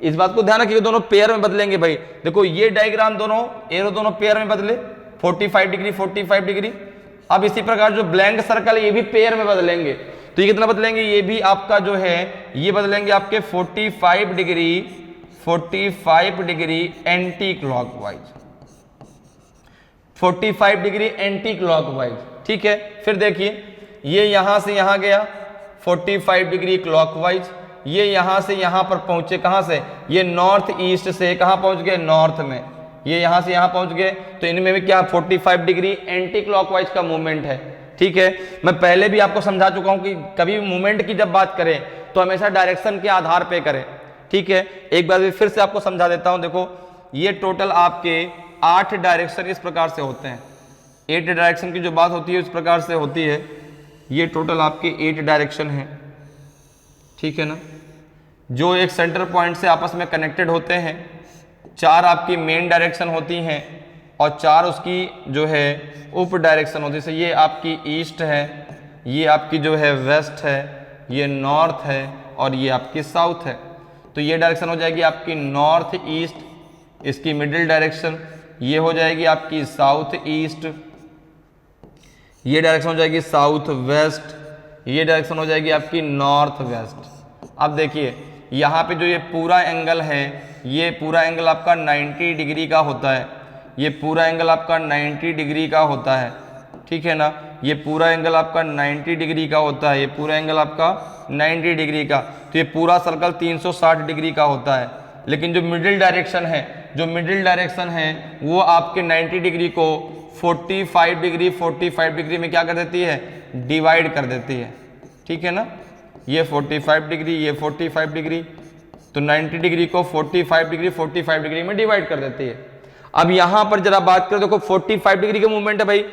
इस बात को ध्यान रखिए, दोनों पेयर में बदलेंगे भाई। देखो ये डायग्राम दोनों एरो दोनों पेयर में बदले 45 डिग्री। अब इसी प्रकार जो ब्लैंक सर्कल है ये भी पेयर में बदलेंगे। तो ये कितना बदलेंगे, ये भी आपका जो है ये बदलेंगे आपके 45 degree anti clockwise, 45 degree anti clockwise. ठीक है, फिर देखिए ये यहां से यहां गया 45 डिग्री क्लॉकवाइज, ये यहां से यहां पर पहुंचे, कहां से, ये नॉर्थ ईस्ट से कहां पहुंच गए, नॉर्थ में, ये यहां से यहां पहुंच गए। तो इनमें भी क्या 45 डिग्री एंटी क्लॉकवाइज का मूवमेंट है। ठीक है, मैं पहले भी आपको समझा चुका हूं कि कभी भी मूवमेंट की जब बात करें तो हमेशा डायरेक्शन के आधार पे करें। ठीक है, एक बार फिर से आपको समझा देता हूं। देखो ये टोटल आपके 8 डायरेक्शन इस प्रकार से होते हैं। 8 डायरेक्शन की जो बात होती है इस प्रकार से होती है। ये टोटल आपके 8 डायरेक्शन है। ठीक है ना, जो एक सेंटर पॉइंट से आपस में कनेक्टेड होते हैं। 4 आपकी मेन डायरेक्शन होती हैं और 4 उसकी जो है उप डायरेक्शन होती है। जैसे ये आपकी ईस्ट है, ये आपकी जो है वेस्ट है, ये नॉर्थ है और ये आपकी साउथ है। तो ये डायरेक्शन हो जाएगी आपकी नॉर्थ ईस्ट, इसकी मिडिल डायरेक्शन ये हो जाएगी आपकी साउथ ईस्ट, ये डायरेक्शन हो जाएगी साउथ वेस्ट, ये डायरेक्शन हो जाएगी आपकी नॉर्थ वेस्ट। अब देखिए यहाँ पे जो ये पूरा एंगल है, ये पूरा एंगल आपका 90 डिग्री का होता है। ये पूरा एंगल आपका 90 डिग्री का होता है। ठीक है ना, ये पूरा एंगल आपका 90 डिग्री का होता है। ये पूरा एंगल आपका 90 डिग्री का, तो ये पूरा सर्कल 360 डिग्री का होता है। लेकिन जो मिडिल डायरेक्शन है वो आपके 90 डिग्री को 45 डिग्री में क्या कर देती है, डिवाइड कर देती है। ठीक है ना, ये 45 डिग्री, ये 45 डिग्री, तो 90 डिग्री को 45 डिग्री में डिवाइड कर देती है। अब यहां पर जरा बात करें, देखो 45 डिग्री का मूवमेंट है भाई।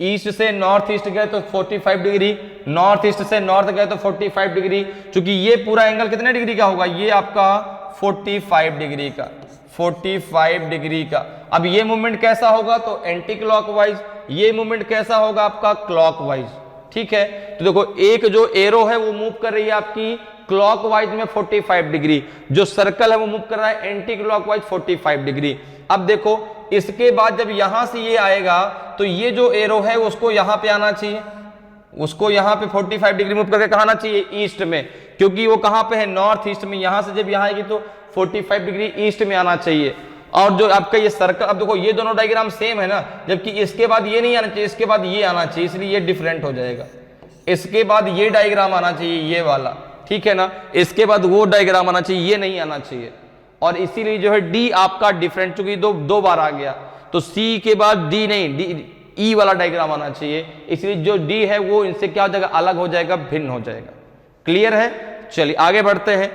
ईस्ट से नॉर्थ ईस्ट गए तो 45 डिग्री, नॉर्थ ईस्ट से नॉर्थ गए तो 45 डिग्री। चूंकि ये पूरा एंगल कितने डिग्री का होगा, ये आपका 45 डिग्री का, 45 डिग्री का। अब ये मूवमेंट कैसा होगा, तो एंटी क्लॉकवाइज। ये मूवमेंट कैसा होगा आपका, क्लॉकवाइज। ठीक है, तो देखो एक जो एरो है वो मूव कर रही है आपकी क्लॉकवाइज में 45 डिग्री, जो सर्कल है वो मूव कर रहा है एंटी क्लॉकवाइज 45 डिग्री। अब देखो इसके बाद जब यहां से ये आएगा तो ये जो एरो है उसको यहां पे आना चाहिए, उसको यहां पे 45 डिग्री मूव करके कहां आना चाहिए, ईस्ट में, क्योंकि वो कहां पे है, नॉर्थ ईस्ट में। यहां से जब यहां आएगी तो 45 डिग्री ईस्ट में आना चाहिए। और जो आपका ये सर्कल, अब देखो ये दोनों डायग्राम सेम है ना, जबकि इसके बाद ये नहीं आना चाहिए, इसके बाद ये आना चाहिए, इसलिए ये डिफरेंट हो जाएगा। इसके बाद ये डायग्राम आना चाहिए, ये वाला। ठीक है ना, इसके बाद वो डायग्राम आना चाहिए, ये नहीं आना चाहिए। और इसीलिए जो है डी आपका डिफरेंट, चूंकि दो बार आ गया, तो सी के बाद डी नहीं, डी ई वाला डायग्राम आना चाहिए, इसलिए जो डी है वो इनसे क्या हो जाएगा, अलग हो जाएगा, भिन्न हो जाएगा। क्लियर है? चलिए आगे बढ़ते हैं,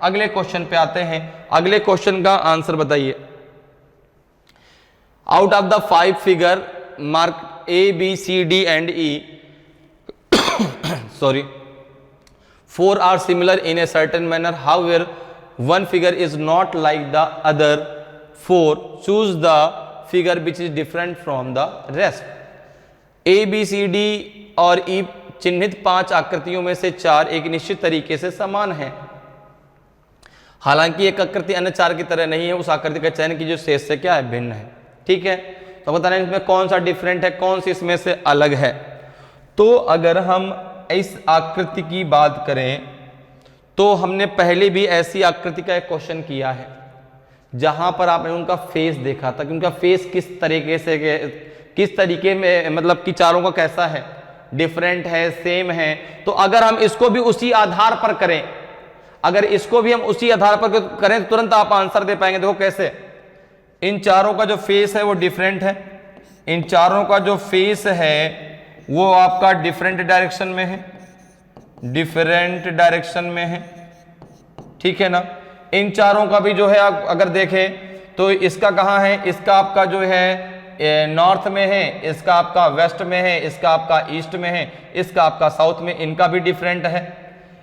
अगले क्वेश्चन पे आते हैं। अगले क्वेश्चन का आंसर बताइए। Out of the 5 figure mark A B C D and E sorry 4 are similar in a certain manner, however one figure is not like the other 4, choose the figure which is different from the rest। A B C D और E चिन्हित 5 आकृतियों में से 4 एक निश्चित तरीके से समान है, हालांकि एक आकृति अन्य 4 की तरह नहीं है, उस आकृति का चयन कीजिए जो शेष से क्या है, भिन्न है। ठीक है, तो बताना है इसमें कौन सा डिफरेंट है, कौन सी इसमें से अलग है। तो अगर हम इस आकृति की बात करें तो हमने पहले भी ऐसी आकृति का एक क्वेश्चन किया है जहां पर आपने उनका फेस देखा था कि उनका फेस किस तरीके में मतलब कि चारों का कैसा है, डिफरेंट है, सेम है। तो अगर हम इसको भी उसी आधार पर करें, अगर इसको भी हम उसी आधार पर करें तो तुरंत आप आंसर दे पाएंगे। देखो कैसे, इन चारों का जो फेस है वो डिफरेंट है, इन चारों का जो फेस है वो आपका डिफरेंट डायरेक्शन में है, डिफरेंट डायरेक्शन में है। ठीक है ना, इन चारों का भी जो है आप अगर देखें तो इसका कहाँ है, इसका आपका जो है नॉर्थ में है, इसका आपका वेस्ट में है, इसका आपका ईस्ट में है, इसका आपका साउथ में, इनका भी डिफरेंट है।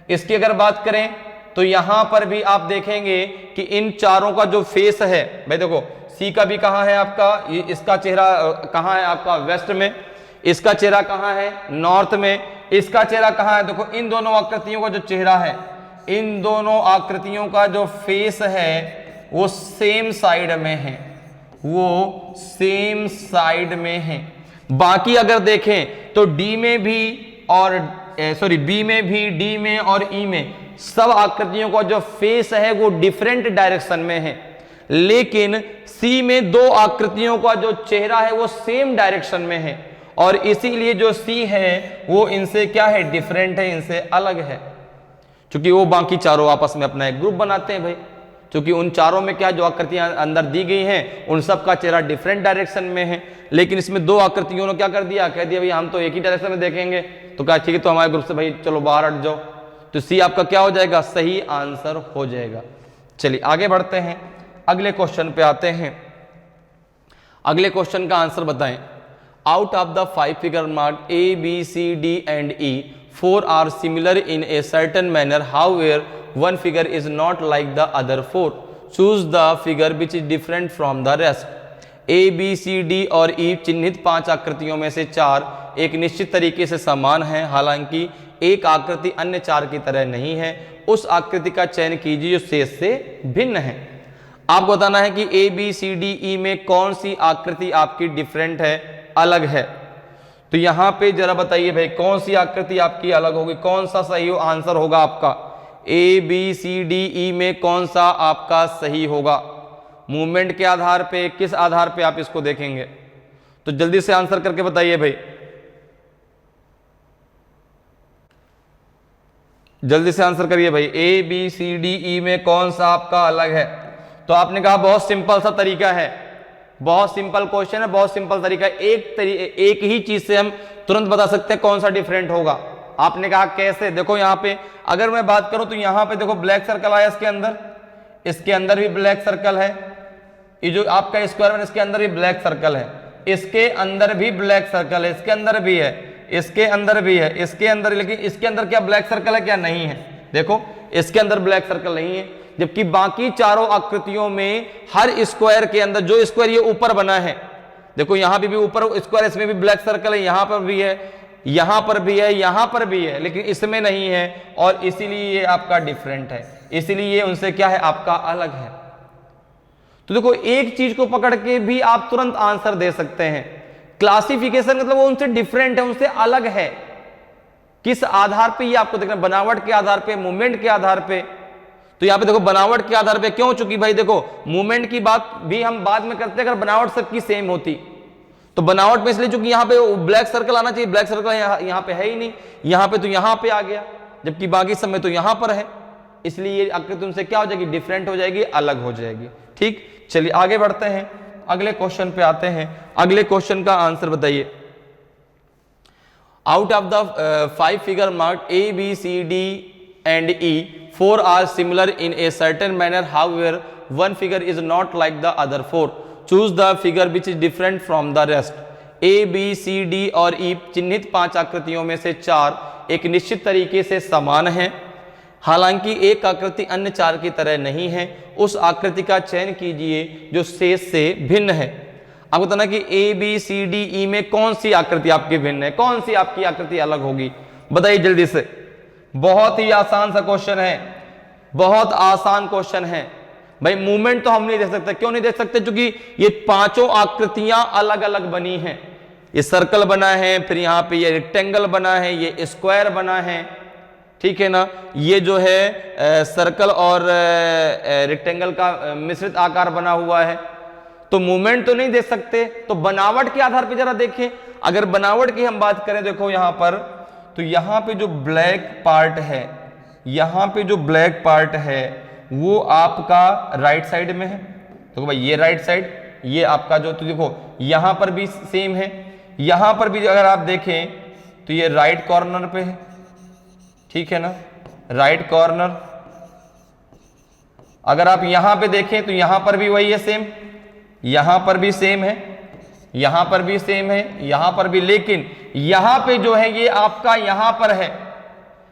इसकी अगर बात करें तो यहां पर भी आप देखेंगे कि इन चारों का जो फेस है, भाई देखो सी का भी कहाँ है आपका, इसका चेहरा कहाँ है आपका, वेस्ट में, इसका चेहरा कहाँ है, नॉर्थ में, इसका चेहरा कहाँ है, देखो इन दोनों आकृतियों का जो चेहरा है, इन दोनों आकृतियों का जो फेस है वो सेम साइड में है, वो सेम साइड में है। बाकी अगर देखें तो डी में भी और बी में भी, डी में और ई में सब आकृतियों का जो फेस है वो डिफरेंट डायरेक्शन में है, लेकिन सी में 2 आकृतियों का जो चेहरा है वो सेम डायरेक्शन में है, और इसीलिए जो सी है वो इनसे क्या है, डिफरेंट है, इनसे अलग है। क्योंकि वो बाकी चारों आपस में अपना एक ग्रुप बनाते हैं भाई, क्योंकि उन चारों में क्या जो आकृतियां अंदर दी गई हैं उन सब का चेहरा डिफरेंट डायरेक्शन में है, लेकिन इसमें 2 आकृतियों ने क्या कर दिया, कह दिया भाई हम तो एक ही डायरेक्शन में देखेंगे, तो क्या ठीक है तो हमारे ग्रुप से भाई चलो बाहर हट जाओ। तो सी आपका क्या हो जाएगा, सही आंसर हो जाएगा। चलिए आगे बढ़ते हैं, अगले क्वेश्चन पे आते हैं। अगले क्वेश्चन का आंसर बताएं। Out of the 5 figure mark A B C D and E 4 are similar in a certain manner, however one figure is not like the other 4, choose the figure which is different from the rest। A B C D और E चिन्हित 5 आकृतियों में से 4 एक निश्चित तरीके से समान हैं, हालांकि एक आकृति अन्य 4 की तरह नहीं है, उस आकृति का चयन कीजिए जो शेष से भिन्न है। आपको बताना है कि A B C D E में कौन सी आकृति आपकी डिफरेंट है, अलग है। तो यहां पे जरा बताइए भाई कौन सी आकृति आपकी अलग होगी, कौन सा सही आंसर होगा आपका, ए बी सी डी ई में कौन सा आपका सही होगा। मूवमेंट के आधार पे, किस आधार पे आप इसको देखेंगे, तो जल्दी से आंसर करके बताइए भाई, जल्दी से आंसर करिए भाई, ए बी सी डी ई में कौन सा आपका अलग है। तो आपने कहा बहुत सिंपल सा तरीका है, बहुत सिंपल क्वेश्चन है, बहुत सिंपल तरीका है, एक ही चीज से हम तुरंत बता सकते हैं कौन सा डिफरेंट होगा। आपने कहा कैसे, देखो यहां पे अगर मैं बात करूं तो यहां पे देखो ब्लैक सर्कल आया इसके अंदर भी ब्लैक सर्कल है, ये जो आपका स्क्वायर में इसके अंदर भी ब्लैक सर्कल है, इसके अंदर भी ब्लैक सर्कल है, इसके अंदर भी है, इसके अंदर भी है, इसके अंदर, लेकिन इसके अंदर क्या ब्लैक सर्कल है क्या, नहीं है। देखो इसके अंदर ब्लैक सर्कल नहीं है, जबकि बाकी चारों आकृतियों में हर स्क्वायर के अंदर जो स्क्वायर ये ऊपर बना है, देखो यहां भी ऊपर स्क्वायर, इसमें भी ब्लैक सर्कल है, यहां पर भी है, यहां पर भी है, यहां पर भी है, लेकिन इसमें नहीं है, और इसीलिए ये आपका डिफरेंट है, इसीलिए उनसे क्या है आपका अलग है। तो देखो एक चीज को पकड़ के भी आप तुरंत आंसर दे सकते हैं। क्लासिफिकेशन मतलब वो उनसे डिफरेंट है, उनसे अलग है। किस आधार पे ये आपको देखना, बनावट के आधार पे, मूवमेंट के आधार पे। तो यहां पे देखो बनावट के आधार पे क्यों, चूंकि भाई देखो मूवमेंट की बात भी हम बाद में करते हैं, अगर बनावट सबकी सेम होती तो बनावट में, इसलिए चूंकि यहां पे ब्लैक सर्कल आना चाहिए, ब्लैक सर्कल यहां पे है ही नहीं, यहां पे तो यहां पे आ गया, जबकि बाकी सब में तो यहां पर है, इसलिए ये आकृति उनसे क्या हो जाएगी, डिफरेंट हो जाएगी, अलग हो जाएगी। ठीक, चलिए आगे बढ़ते हैं, अगले क्वेश्चन पे आते हैं। अगले क्वेश्चन का आंसर बताइए। Out of the 5 figure marked A, B, C, D and E, 4 are similar in a certain manner. However, one figure is not like the other 4. Choose the figure which is different from the rest. A, B, C, D और E चिन्हित 5 आकृतियों में से 4 एक निश्चित तरीके से समान हैं, हालांकि एक आकृति अन्य 4 की तरह नहीं है। उस आकृति का चयन कीजिए जो शेष से भिन्न है। आपको बताना कि ए बी सी डी ई में कौन सी आकृति आपकी भिन्न है, कौन सी आपकी आकृति अलग होगी, बताइए जल्दी से। बहुत ही आसान सा क्वेश्चन है, बहुत आसान क्वेश्चन है भाई। मूवमेंट तो हम नहीं देख सकते, क्यों नहीं देख सकते? क्योंकि ये पांचों आकृतियां अलग अलग बनी हैं। ये सर्कल बना है, फिर यहाँ पे ये रेक्टेंगल बना है, ये स्क्वायर बना है, ठीक है ना। ये जो है सर्कल और रेक्टेंगल का मिश्रित आकार बना हुआ है, तो मूवमेंट तो नहीं दे सकते। तो बनावट के आधार पर जरा देखें। अगर बनावट की हम बात करें, देखो यहां पर, तो यहां पे जो ब्लैक पार्ट है, यहां पे जो ब्लैक पार्ट है वो आपका राइट साइड में है। तो भाई ये राइट साइड, ये आपका जो, तो देखो यहां पर भी सेम है, यहां पर भी अगर आप देखें तो ये राइट कॉर्नर पे है, ठीक है ना, राइट कॉर्नर। अगर आप यहां पे देखें तो यहां पर भी वही है सेम, यहां पर भी सेम है, यहां पर भी सेम है, यहां पर भी, लेकिन यहां पे जो है ये आपका यहां पर है,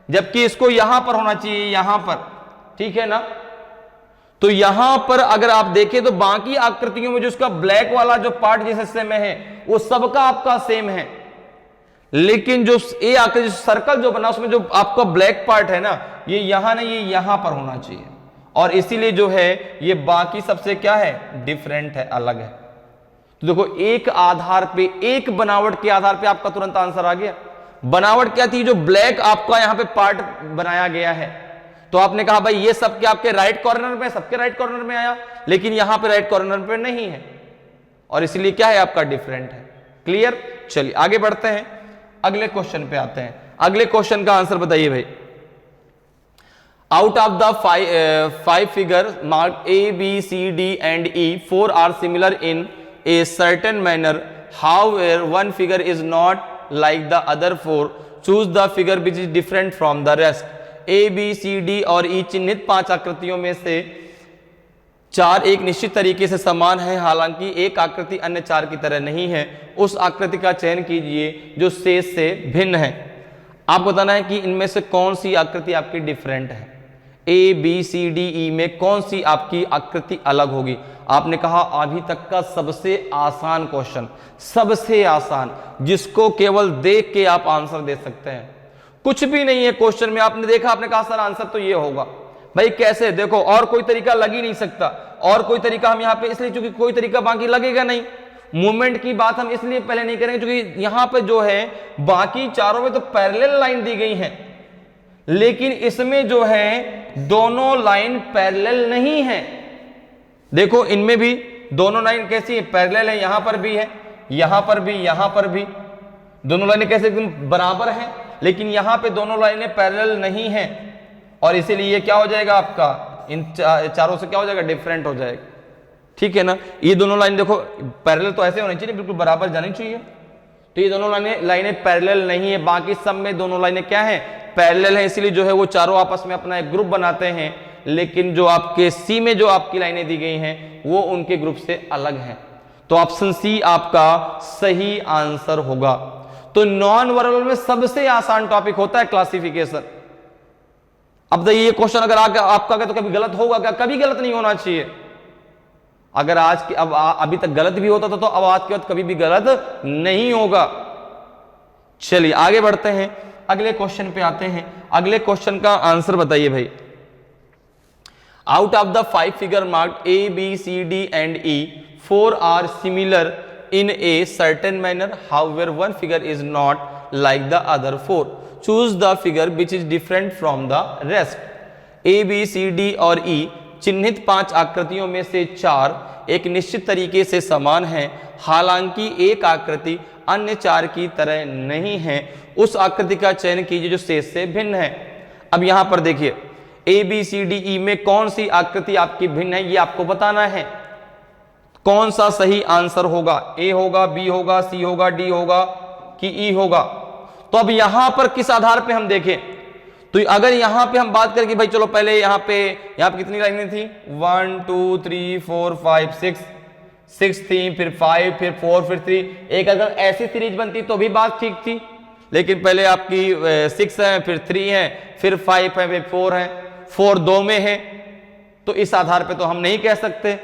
जबकि इसको यहां पर होना चाहिए, यहां पर, ठीक है ना। तो यहां पर अगर आप देखें तो बाकी आकृतियों में जो उसका ब्लैक वाला जो पार्ट जिस हिस्से में है वो सबका आपका सेम है, लेकिन जो ए आकृति सर्कल जो बना उसमें जो आपका ब्लैक पार्ट है ना, ये यहां नहीं, ये यहां पर होना चाहिए, और इसीलिए जो है ये बाकी सबसे क्या है, डिफरेंट है, अलग है। तो देखो एक आधार पे, एक बनावट के आधार पे आपका तुरंत आंसर आ गया। बनावट क्या थी? जो ब्लैक आपका यहां पे पार्ट बनाया गया है, तो आपने कहा भाई ये सब के आपके राइट कॉर्नर में, सबके राइट कॉर्नर में आया, लेकिन यहां पे राइट कॉर्नर पे नहीं है, और इसलिए क्या है आपका, डिफरेंट है। क्लियर? चलिए आगे बढ़ते हैं, अगले क्वेश्चन पे आते हैं। अगले क्वेश्चन का आंसर बताइए भाई। Out of the five figures marked A, B, C, D and E, 4 are similar in a certain manner. However, one figure is not like the other 4. Choose the figure which is different from the rest. A, B, C, D और E चिन्हित 5 आकृतियों में से 4 एक निश्चित तरीके से समान है, हालांकि एक आकृति अन्य 4 की तरह नहीं है। उस आकृति का चयन कीजिए जो शेष से भिन्न है। आप बताना है कि इनमें से कौन सी आकृति आपकी डिफरेंट है। ए बी सी डी ई में कौन सी आपकी आकृति अलग होगी? आपने कहा अभी तक का सबसे आसान क्वेश्चन, सबसे आसान, जिसको केवल देख के आप आंसर दे सकते हैं। कुछ भी नहीं है क्वेश्चन में, आपने देखा, आपने कहा सर आंसर तो ये होगा। भाई कैसे? देखो और कोई तरीका लग ही नहीं सकता, और कोई तरीका हम यहाँ पे इसलिए, क्योंकि कोई तरीका बाकी लगेगा नहीं। मूवमेंट की बात हम इसलिए पहले नहीं करेंगे क्योंकि यहां पे जो है बाकी चारों में तो पैरेलल लाइन दी गई है, लेकिन इसमें जो है दोनों लाइन पैरेलल नहीं है। देखो इनमें भी दोनों लाइन कैसी है, पैरेलल है, यहां पर भी है, यहां पर भी, यहां पर भी, दोनों लाइनें कैसे एकदम बराबर हैं, लेकिन यहां पे दोनों लाइनें पैरेलल नहीं है, और इसीलिए ये क्या हो जाएगा आपका, इन चारों से क्या हो जाएगा, डिफरेंट हो जाएगा। ठीक है ना। ये दोनों लाइन देखो पैरेलल तो ऐसे होनी चाहिए, बिल्कुल बराबर जानी चाहिए, तो ये दोनों लाइनें पैरेलल नहीं है, बाकी सब में दोनों लाइनें क्या है, पैरेलल है, इसलिए जो है वो चारों आपस में अपना एक ग्रुप बनाते हैं, लेकिन जो आपके सी में जो आपकी लाइनें दी गई हैं वो उनके ग्रुप से अलग हैं। तो ऑप्शन सी आपका सही आंसर होगा। तो नॉन वर्बल में सबसे आसान टॉपिक होता है क्लासिफिकेशन। अब देखिए ये क्वेश्चन अगर आपका तो कभी गलत होगा क्या? कभी गलत नहीं होना चाहिए। अगर आज के अभी तक गलत भी होता था तो अब आज के बाद कभी भी गलत नहीं होगा। चलिए आगे बढ़ते हैं, अगले क्वेश्चन पे आते हैं। अगले क्वेश्चन का आंसर बताइए भाई। Out of the 5 figure marked A B C D and E 4 are similar in a certain manner, however one figure is not like the other 4. Choose the figure which is different from the rest. A, B, C, D और E चिन्हित 5 आकृतियों में से 4 एक निश्चित तरीके से समान हैं, हालांकि एक आकृति अन्य 4 की तरह नहीं है। उस आकृति का चयन कीजिए जो शेष से भिन्न है। अब यहां पर देखिए A, B, C, D, E में कौन सी आकृति आपकी भिन्न है, ये आपको बताना है। कौन सा सही आंसर होगा, ए होगा, बी होगा, सी होगा, डी होगा कि ई होगा? तो अब यहां पर किस आधार पे हम देखें, तो अगर यहां पे हम बात करें कि भाई चलो पहले यहां पे कितनी लाइनें थी, 1 2 3 4 5 6 थी, फिर 5, फिर 4, फिर 3, एक अगर ऐसी सीरीज बनती तो भी बात ठीक थी, लेकिन पहले आपकी 6 है, फिर 3 है, फिर 5 है, फिर 4 है, 4 2 में है, तो इस आधार पे तो हम नहीं कह सकते।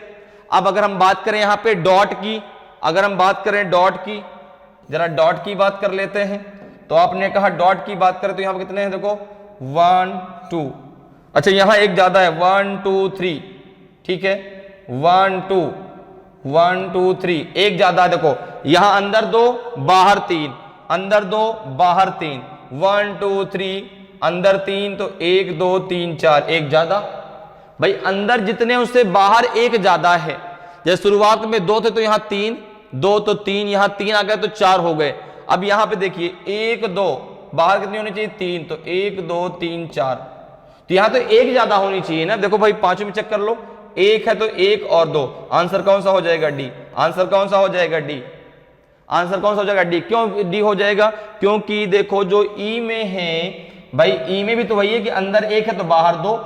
अब अगर हम बात करें यहां पे डॉट की, अगर हम बात करें डॉट की, जरा डॉट की बात कर लेते हैं, तो आपने कहा डॉट की बात करें तो यहां पर कितने हैं, देखो 1 2, अच्छा यहां एक ज्यादा है 1 2 3, ठीक है 1 2 1 2 3, एक ज्यादा, देखो यहां अंदर 2 बाहर 3, अंदर 2 बाहर 3, 1 2 3 अंदर 3, तो 1 2 3 4, एक ज्यादा। भाई अंदर जितने उससे बाहर एक ज्यादा है, जैसे शुरुआत में 2 थे तो यहां 3, 2 तो 3, यहां 3 आ गए तो 4 हो गए। अब यहां पे देखिए 1 2, बाहर कितनी होनी चाहिए 3, तो 1 2 3 4, तो यहां तो एक ज्यादा होनी चाहिए ना। देखो भाई पांचों में चेक कर लो, एक है तो 1 और 2, आंसर कौन सा हो जाएगा, डी। आंसर कौन सा हो जाएगा, डी। आंसर कौन सा हो जाएगा, डी। क्यों डी हो जाएगा, क्योंकि देखो जो ई में है, भाई ई में भी तो वही है कि अंदर 1 है तो बाहर 2,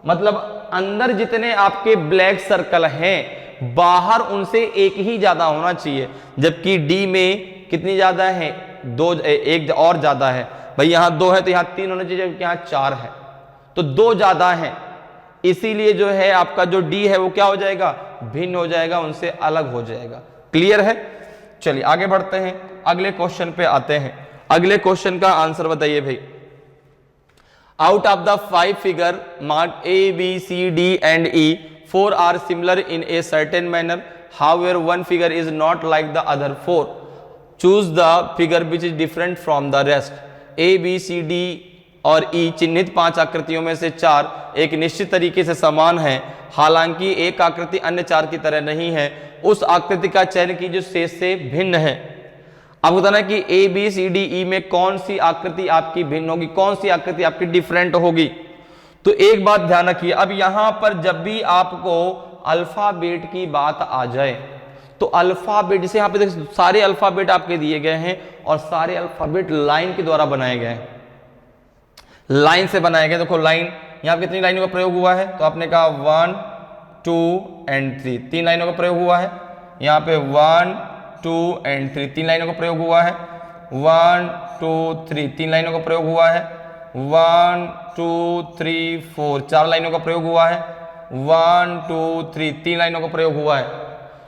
मतलब अंदर जितने आपके ब्लैक सर्कल हैं बाहर उनसे एक ही ज्यादा होना चाहिए, जबकि डी में कितनी ज्यादा है, 2, एक और ज्यादा है। भाई यहां 2 है तो यहां 3 होना चाहिए, जबकि यहां 4 है, तो 2 ज्यादा है, इसीलिए जो है आपका जो डी है वो क्या हो जाएगा, भिन्न हो जाएगा, उनसे अलग हो जाएगा। क्लियर है। चलिए आगे बढ़ते हैं, अगले क्वेश्चन पे आते हैं। अगले क्वेश्चन का आंसर बताइए भाई। Out of the 5 figure marked A B C D and E, 4 are similar in a certain manner, however one figure is not like the other 4. Choose the figure which is different from the rest. A B C D और E चिन्हित 5 आकृतियों में से 4 एक निश्चित तरीके से समान है, हालांकि एक आकृति अन्य 4 की तरह नहीं है, उस आकृति का चयन कीजिए जो शेष से भिन्न है। अब बताना कि ए बी सी डी ई में कौन सी आकृति आपकी भिन्न होगी, कौन सी आकृति आपकी डिफरेंट होगी। तो एक बात ध्यान रखिए, अब यहां पर जब भी आपको अल्फाबेट की बात आ जाए तो अल्फाबेट, जैसे यहां पे देखिए सारे अल्फाबेट आपके दिए गए हैं और सारे अल्फाबेट लाइन के द्वारा बनाए गए हैं, लाइन से बनाए गए। देखो लाइन, यहां कितनी लाइनों का प्रयोग हुआ है, तो आपने कहा 1 2 and 3, 3 लाइनों का प्रयोग हुआ है। यहाँ पे 1 2 and 3, 3 लाइनों का प्रयोग हुआ है। 1 2 3, 3 लाइनों का प्रयोग हुआ है। 1 2 3 4, 4 लाइनों का प्रयोग हुआ है। 1 2 3, 3 लाइनों का प्रयोग हुआ है।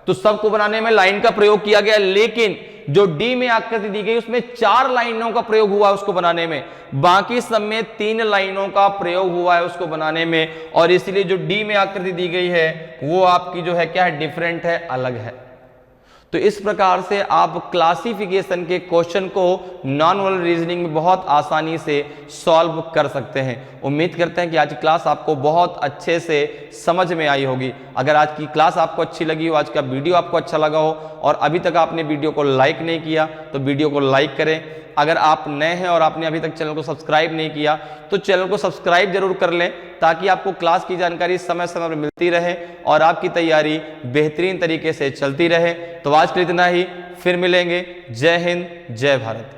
तो सबको बनाने में लाइन का प्रयोग किया गया, लेकिन जो डी में आकृति दी गई उसमें 4 लाइनों का प्रयोग हुआ है उसको बनाने में, बाकी सब में 3 लाइनों का प्रयोग हुआ है उसको बनाने में, और इसलिए जो डी में आकृति दी गई है वो आपकी जो है क्या है, डिफरेंट है, अलग है। तो इस प्रकार से आप क्लासिफिकेशन के क्वेश्चन को नॉन वर्बल रीजनिंग में बहुत आसानी से सॉल्व कर सकते हैं। उम्मीद करते हैं कि आज की क्लास आपको बहुत अच्छे से समझ में आई होगी। अगर आज की क्लास आपको अच्छी लगी हो, आज का वीडियो आपको अच्छा लगा हो और अभी तक आपने वीडियो को लाइक नहीं किया तो वीडियो को लाइक करें। अगर आप नए हैं और आपने अभी तक चैनल को सब्सक्राइब नहीं किया तो चैनल को सब्सक्राइब जरूर कर लें, ताकि आपको क्लास की जानकारी समय समय पर मिलती रहे और आपकी तैयारी बेहतरीन तरीके से चलती रहे। तो आज के लिए इतना ही, फिर मिलेंगे। जय हिंद, जय भारत।